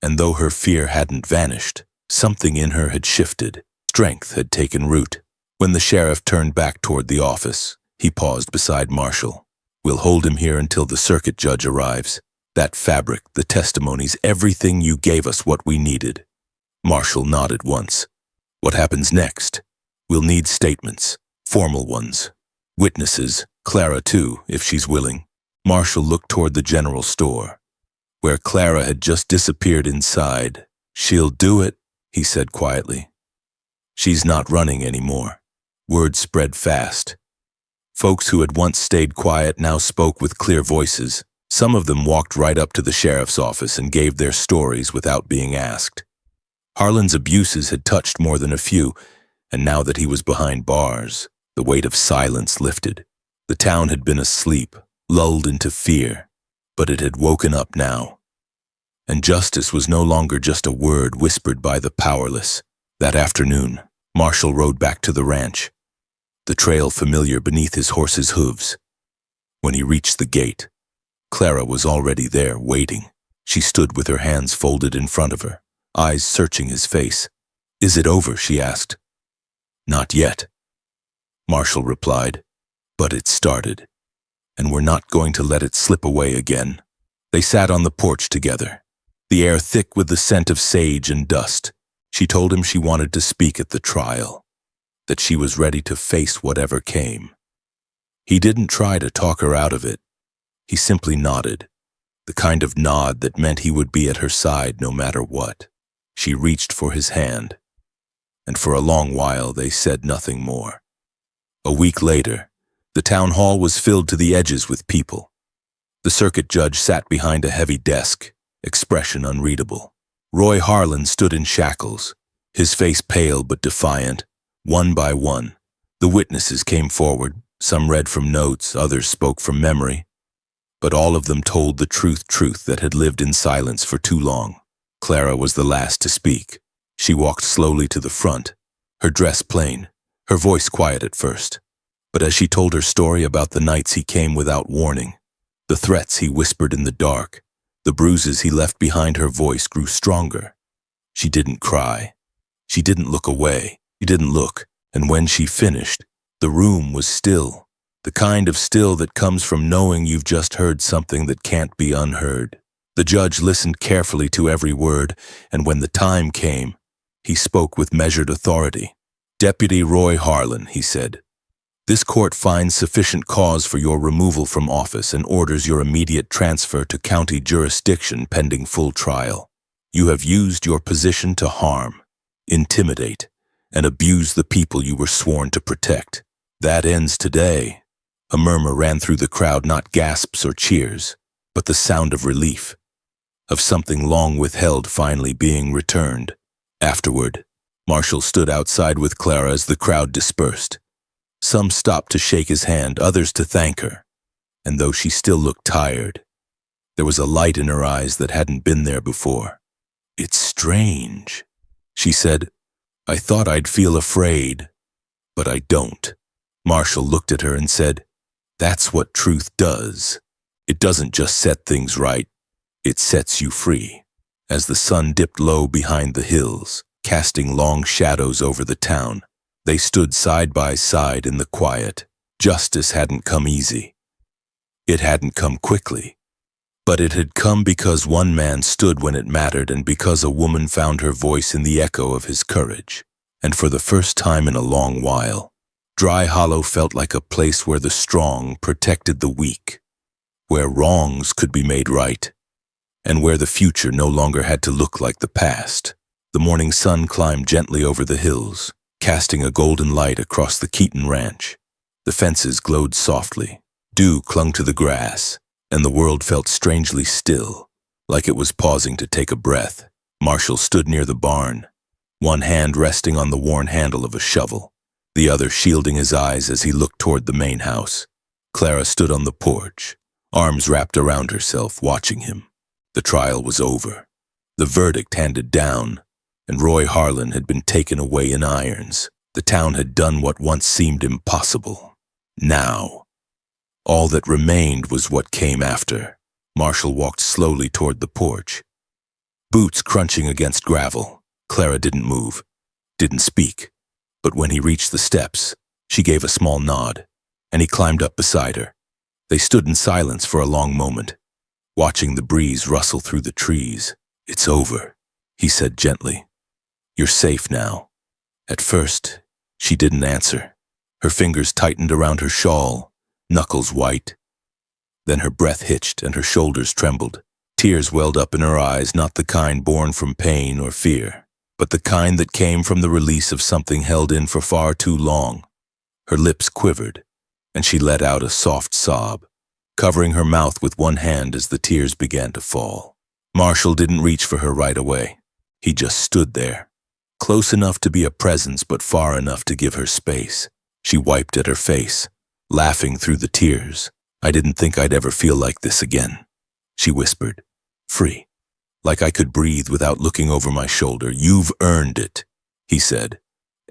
And though her fear hadn't vanished, something in her had shifted. Strength had taken root. When the sheriff turned back toward the office, he paused beside Marshall. "We'll hold him here until the circuit judge arrives. That fabric, the testimonies, everything you gave us what we needed." Marshall nodded once. "What happens next? We'll need statements, formal ones. Witnesses, Clara too, if she's willing." Marshall looked toward the general store, where Clara had just disappeared inside. "She'll do it," he said quietly. "She's not running anymore." Word spread fast. Folks who had once stayed quiet now spoke with clear voices. Some of them walked right up to the sheriff's office and gave their stories without being asked. Harlan's abuses had touched more than a few, and now that he was behind bars, the weight of silence lifted. The town had been asleep, lulled into fear, but it had woken up now. And justice was no longer just a word whispered by the powerless. That afternoon, Marshall rode back to the ranch, the trail familiar beneath his horse's hooves. When he reached the gate, Clara was already there, waiting. She stood with her hands folded in front of her, eyes searching his face. "Is it over?" she asked. "Not yet," Marshall replied, "but it started, and we're not going to let it slip away again." They sat on the porch together, the air thick with the scent of sage and dust. She told him she wanted to speak at the trial, that she was ready to face whatever came. He didn't try to talk her out of it. He simply nodded, the kind of nod that meant he would be at her side no matter what. She reached for his hand, and for a long while they said nothing more. A week later, the town hall was filled to the edges with people. The circuit judge sat behind a heavy desk, expression unreadable. Roy Harlan stood in shackles, his face pale but defiant. One by one, the witnesses came forward. Some read from notes, others spoke from memory. But all of them told the truth that had lived in silence for too long. Clara was the last to speak. She walked slowly to the front, her dress plain, her voice quiet at first. But as she told her story about the nights he came without warning, the threats he whispered in the dark, the bruises he left behind, her voice grew stronger. She didn't cry. She didn't look away. She didn't look. And when she finished, the room was still, the kind of still that comes from knowing you've just heard something that can't be unheard. The judge listened carefully to every word, and when the time came, he spoke with measured authority. "Deputy Roy Harlan," he said, This court finds sufficient cause for your removal from office and orders your immediate transfer to county jurisdiction pending full trial. You have used your position to harm, intimidate, and abuse the people you were sworn to protect. That ends today." A murmur ran through the crowd, not gasps or cheers, but the sound of relief, of something long withheld finally being returned. Afterward, Marshall stood outside with Clara as the crowd dispersed. Some stopped to shake his hand, others to thank her, and though she still looked tired, there was a light in her eyes that hadn't been there before. "It's strange," she said. "I thought I'd feel afraid, but I don't." Marshall looked at her and said, "That's what truth does. It doesn't just set things right, it sets you free." As the sun dipped low behind the hills, casting long shadows over the town, they stood side by side in the quiet. Justice hadn't come easy. It hadn't come quickly. But it had come because one man stood when it mattered and because a woman found her voice in the echo of his courage. And for the first time in a long while, Dry Hollow felt like a place where the strong protected the weak, where wrongs could be made right, and where the future no longer had to look like the past. The morning sun climbed gently over the hills, casting a golden light across the Keaton Ranch. The fences glowed softly, dew clung to the grass, and the world felt strangely still, like it was pausing to take a breath. Marshall stood near the barn, one hand resting on the worn handle of a shovel, the other shielding his eyes as he looked toward the main house. Clara stood on the porch, arms wrapped around herself, watching him. The trial was over, the verdict handed down, and Roy Harlan had been taken away in irons. The town had done what once seemed impossible. Now, all that remained was what came after. Marshall walked slowly toward the porch, boots crunching against gravel. Clara didn't move, didn't speak, but when he reached the steps, she gave a small nod, and he climbed up beside her. They stood in silence for a long moment, watching the breeze rustle through the trees. "It's over," he said gently. "You're safe now." At first, she didn't answer. Her fingers tightened around her shawl, knuckles white. Then her breath hitched and her shoulders trembled. Tears welled up in her eyes, not the kind born from pain or fear, but the kind that came from the release of something held in for far too long. Her lips quivered, and she let out a soft sob, covering her mouth with one hand as the tears began to fall. Marshall didn't reach for her right away. He just stood there, close enough to be a presence but far enough to give her space. She wiped at her face, laughing through the tears. "I didn't think I'd ever feel like this again," she whispered. "Free. Like I could breathe without looking over my shoulder." "You've earned it," he said.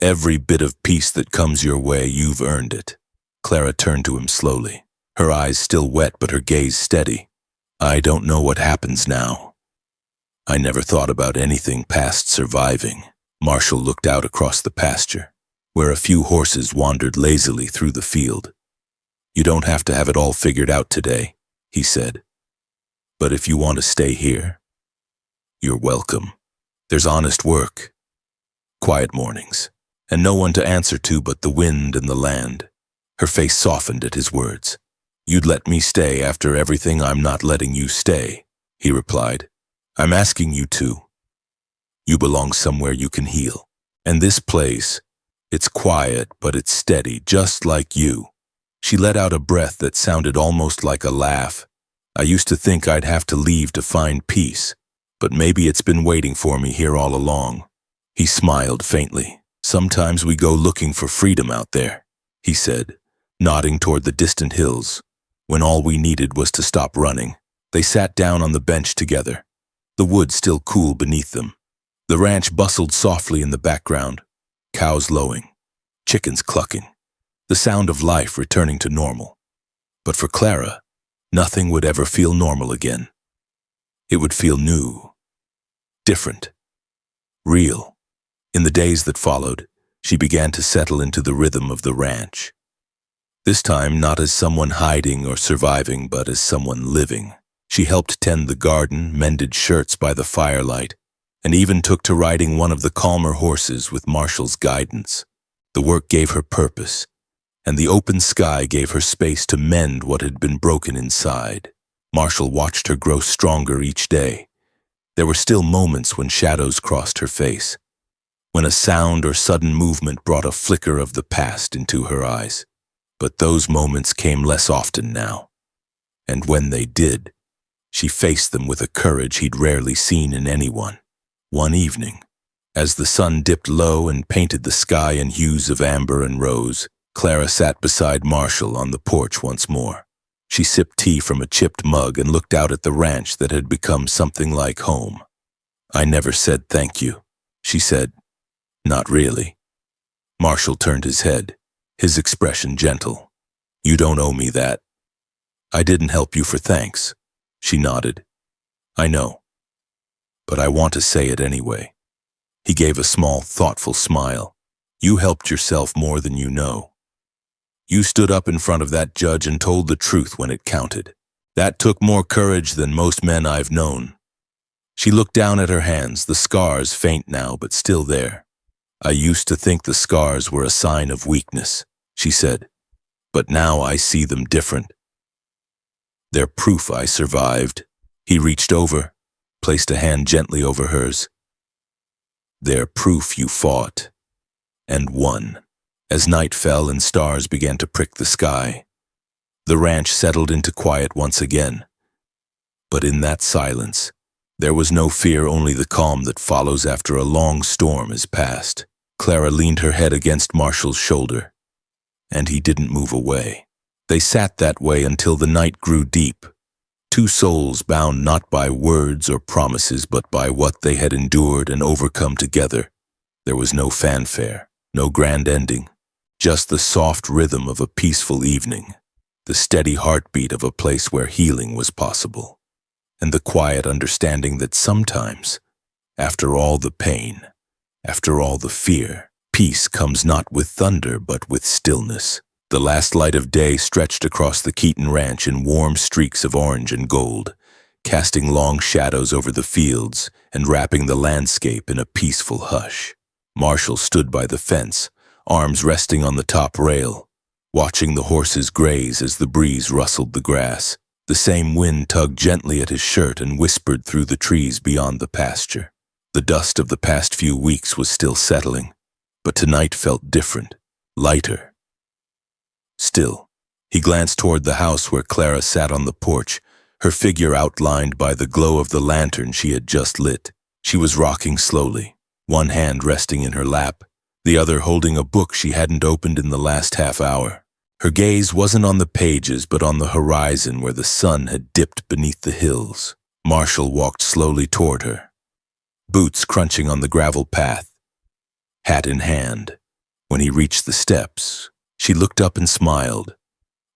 "Every bit of peace that comes your way, you've earned it." Clara turned to him slowly, her eyes still wet but her gaze steady. "I don't know what happens now. I never thought about anything past surviving." Marshall looked out across the pasture, where a few horses wandered lazily through the field. "You don't have to have it all figured out today," he said. "But if you want to stay here, you're welcome. There's honest work, quiet mornings, and no one to answer to but the wind and the land." Her face softened at his words. "You'd let me stay after everything. I'm not letting you stay," he replied. "I'm asking you to. You belong somewhere you can heal. And this place, it's quiet, but it's steady, just like you." She let out a breath that sounded almost like a laugh. "I used to think I'd have to leave to find peace, but maybe it's been waiting for me here all along." He smiled faintly. "Sometimes we go looking for freedom out there," he said, nodding toward the distant hills, "when all we needed was to stop running." They sat down on the bench together, the wood still cool beneath them. The ranch bustled softly in the background, cows lowing, chickens clucking, the sound of life returning to normal. But for Clara, nothing would ever feel normal again. It would feel new, different, real. In the days that followed, she began to settle into the rhythm of the ranch. This time not as someone hiding or surviving, but as someone living. She helped tend the garden, mended shirts by the firelight, and even took to riding one of the calmer horses with Marshall's guidance. The work gave her purpose, and the open sky gave her space to mend what had been broken inside. Marshall watched her grow stronger each day. There were still moments when shadows crossed her face, when a sound or sudden movement brought a flicker of the past into her eyes. But those moments came less often now. And when they did, she faced them with a courage he'd rarely seen in anyone. One evening, as the sun dipped low and painted the sky in hues of amber and rose, Clara sat beside Marshall on the porch once more. She sipped tea from a chipped mug and looked out at the ranch that had become something like home. "I never said thank you," she said. "Not really." Marshall turned his head, his expression gentle. "You don't owe me that." "I didn't help you for thanks," she nodded. "I know, but I want to say it anyway." He gave a small, thoughtful smile. "You helped yourself more than you know. You stood up in front of that judge and told the truth when it counted. That took more courage than most men I've known." She looked down at her hands, the scars faint now but still there. "I used to think the scars were a sign of weakness," she said, "but now I see them different. They're proof I survived." He reached over, placed a hand gently over hers. "They're proof you fought and won." As night fell and stars began to prick the sky, the ranch settled into quiet once again. But in that silence, there was no fear, only the calm that follows after a long storm has passed. Clara leaned her head against Marshall's shoulder, and he didn't move away. They sat that way until the night grew deep, two souls bound not by words or promises but by what they had endured and overcome together. There was no fanfare, no grand ending, just the soft rhythm of a peaceful evening, the steady heartbeat of a place where healing was possible, and the quiet understanding that sometimes, after all the pain, after all the fear, peace comes not with thunder but with stillness. The last light of day stretched across the Keaton Ranch in warm streaks of orange and gold, casting long shadows over the fields and wrapping the landscape in a peaceful hush. Marshall stood by the fence, arms resting on the top rail, watching the horses graze as the breeze rustled the grass. The same wind tugged gently at his shirt and whispered through the trees beyond the pasture. The dust of the past few weeks was still settling, but tonight felt different, lighter. Still, he glanced toward the house where Clara sat on the porch, her figure outlined by the glow of the lantern she had just lit. She was rocking slowly, one hand resting in her lap, the other holding a book she hadn't opened in the last half hour. Her gaze wasn't on the pages but on the horizon where the sun had dipped beneath the hills. Marshall walked slowly toward her, boots crunching on the gravel path, hat in hand. When he reached the steps, she looked up and smiled,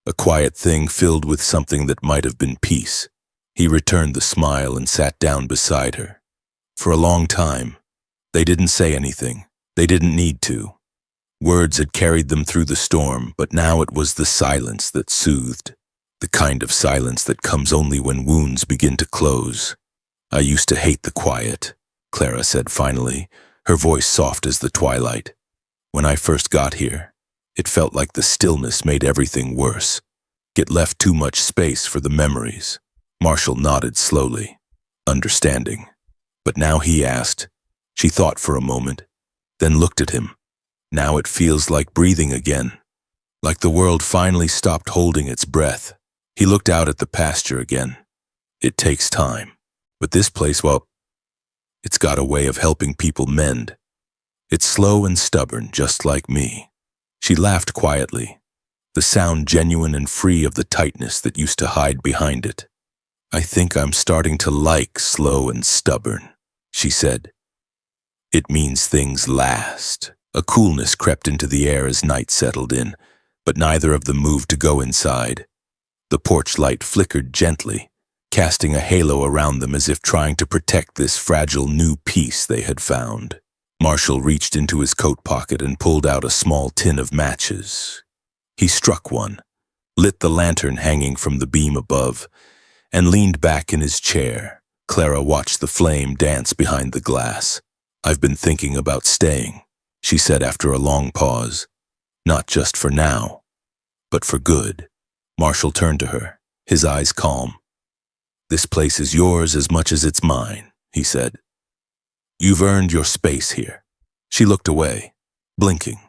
a quiet thing filled with something that might have been peace. He returned the smile and sat down beside her. For a long time, they didn't say anything. They didn't need to. Words had carried them through the storm, but now it was the silence that soothed, the kind of silence that comes only when wounds begin to close. "I used to hate the quiet," Clara said finally, her voice soft as the twilight. "When I first got here, it felt like the stillness made everything worse. It left too much space for the memories." Marshall nodded slowly, understanding. But now he asked. She thought for a moment, then looked at him. "Now it feels like breathing again, like the world finally stopped holding its breath." He looked out at the pasture again. "It takes time, but this place, well, it's got a way of helping people mend. It's slow and stubborn, just like me." She laughed quietly, the sound genuine and free of the tightness that used to hide behind it. "I think I'm starting to like slow and stubborn," she said. "It means things last." A coolness crept into the air as night settled in, but neither of them moved to go inside. The porch light flickered gently, casting a halo around them as if trying to protect this fragile new peace they had found. Marshall reached into his coat pocket and pulled out a small tin of matches. He struck one, lit the lantern hanging from the beam above, and leaned back in his chair. Clara watched the flame dance behind the glass. "I've been thinking about staying," she said after a long pause. "Not just for now, but for good. Marshall turned to her, his eyes calm. "This place is yours as much as it's mine," he said. "You've earned your space here." She looked away, blinking.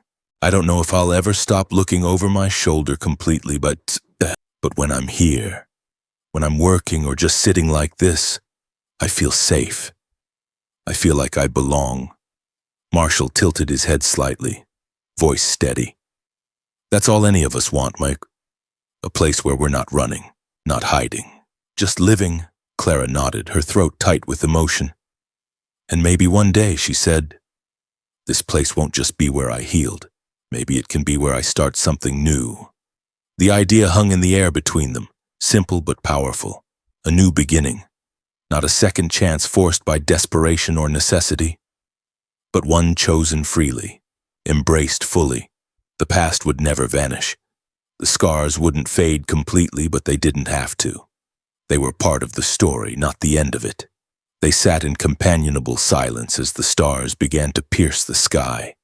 "I don't know if I'll ever stop looking over my shoulder completely, but when I'm here, when I'm working or just sitting like this, I feel safe. I feel like I belong." Marshall tilted his head slightly, voice steady. "That's all any of us want, Mike. A place where we're not running, not hiding, just living." Clara nodded, her throat tight with emotion. "And maybe one day," she said, "this place won't just be where I healed. Maybe it can be where I start something new." The idea hung in the air between them, simple but powerful. A new beginning. Not a second chance forced by desperation or necessity, but one chosen freely, embraced fully. The past would never vanish. The scars wouldn't fade completely, but they didn't have to. They were part of the story, not the end of it. They sat in companionable silence as the stars began to pierce the sky.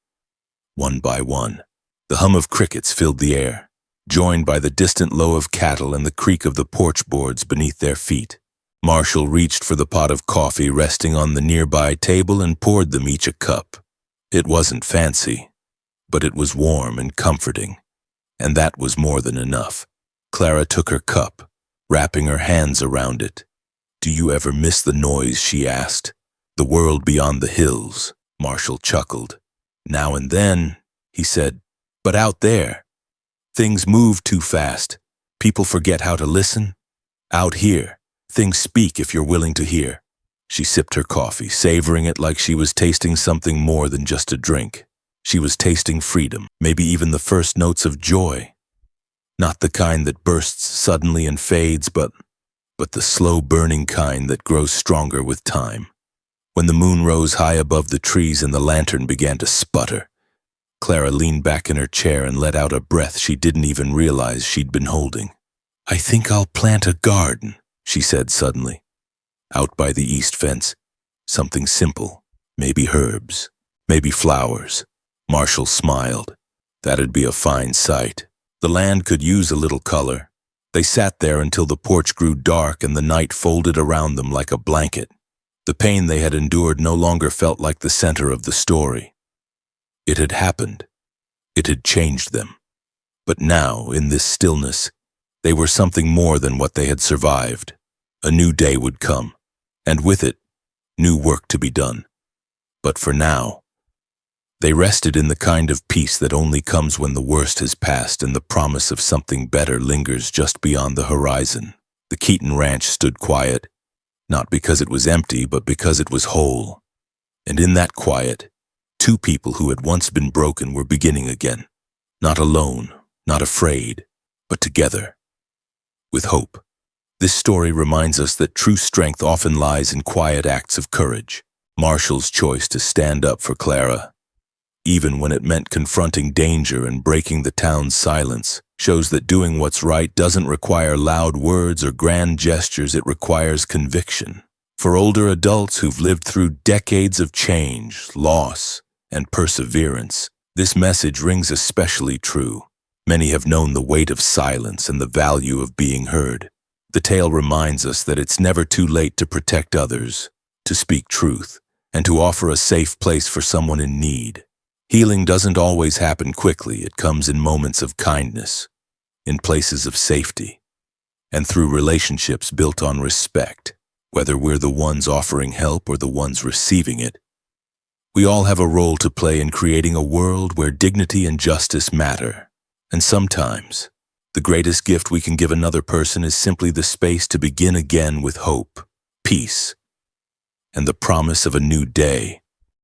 One by one, the hum of crickets filled the air, joined by the distant low of cattle and the creak of the porch boards beneath their feet. Marshall reached for the pot of coffee resting on the nearby table and poured them each a cup. It wasn't fancy, but it was warm and comforting, and that was more than enough. Clara took her cup, wrapping her hands around it. "Do you ever miss the noise?" she asked. "The world beyond the hills?" Marshall chuckled. "Now and then," he said, "but out there, things move too fast. People forget how to listen. Out here, things speak if you're willing to hear." She sipped her coffee, savoring it like she was tasting something more than just a drink. She was tasting freedom, maybe even the first notes of joy. Not the kind that bursts suddenly and fades, but the slow-burning kind that grows stronger with time. When the moon rose high above the trees and the lantern began to sputter, Clara leaned back in her chair and let out a breath she didn't even realize she'd been holding. "I think I'll plant a garden," she said suddenly. "Out by the east fence. Something simple. Maybe herbs. Maybe flowers." Marshall smiled. That'd be a fine sight. The land could use a little color. They sat there until the porch grew dark and the night folded around them like a blanket. The pain they had endured no longer felt like the center of the story. It had happened. It had changed them. But now, in this stillness, they were something more than what they had survived. A new day would come, and with it, new work to be done. But for now, they rested in the kind of peace that only comes when the worst has passed and the promise of something better lingers just beyond the horizon. The Keaton Ranch stood quiet, not because it was empty, but because it was whole. And in that quiet, two people who had once been broken were beginning again. Not alone, not afraid, but together. With hope. This story reminds us that true strength often lies in quiet acts of courage. Marshall's choice to stand up for Clara, even when it meant confronting danger and breaking the town's silence, shows that doing what's right doesn't require loud words or grand gestures, it requires conviction. For older adults who've lived through decades of change, loss, and perseverance, this message rings especially true. Many have known the weight of silence and the value of being heard. The tale reminds us that it's never too late to protect others, to speak truth, and to offer a safe place for someone in need. Healing doesn't always happen quickly. It comes in moments of kindness, in places of safety, and through relationships built on respect. Whether we're the ones offering help or the ones receiving it, we all have a role to play in creating a world where dignity and justice matter. And sometimes, the greatest gift we can give another person is simply the space to begin again with hope, peace, and the promise of a new day.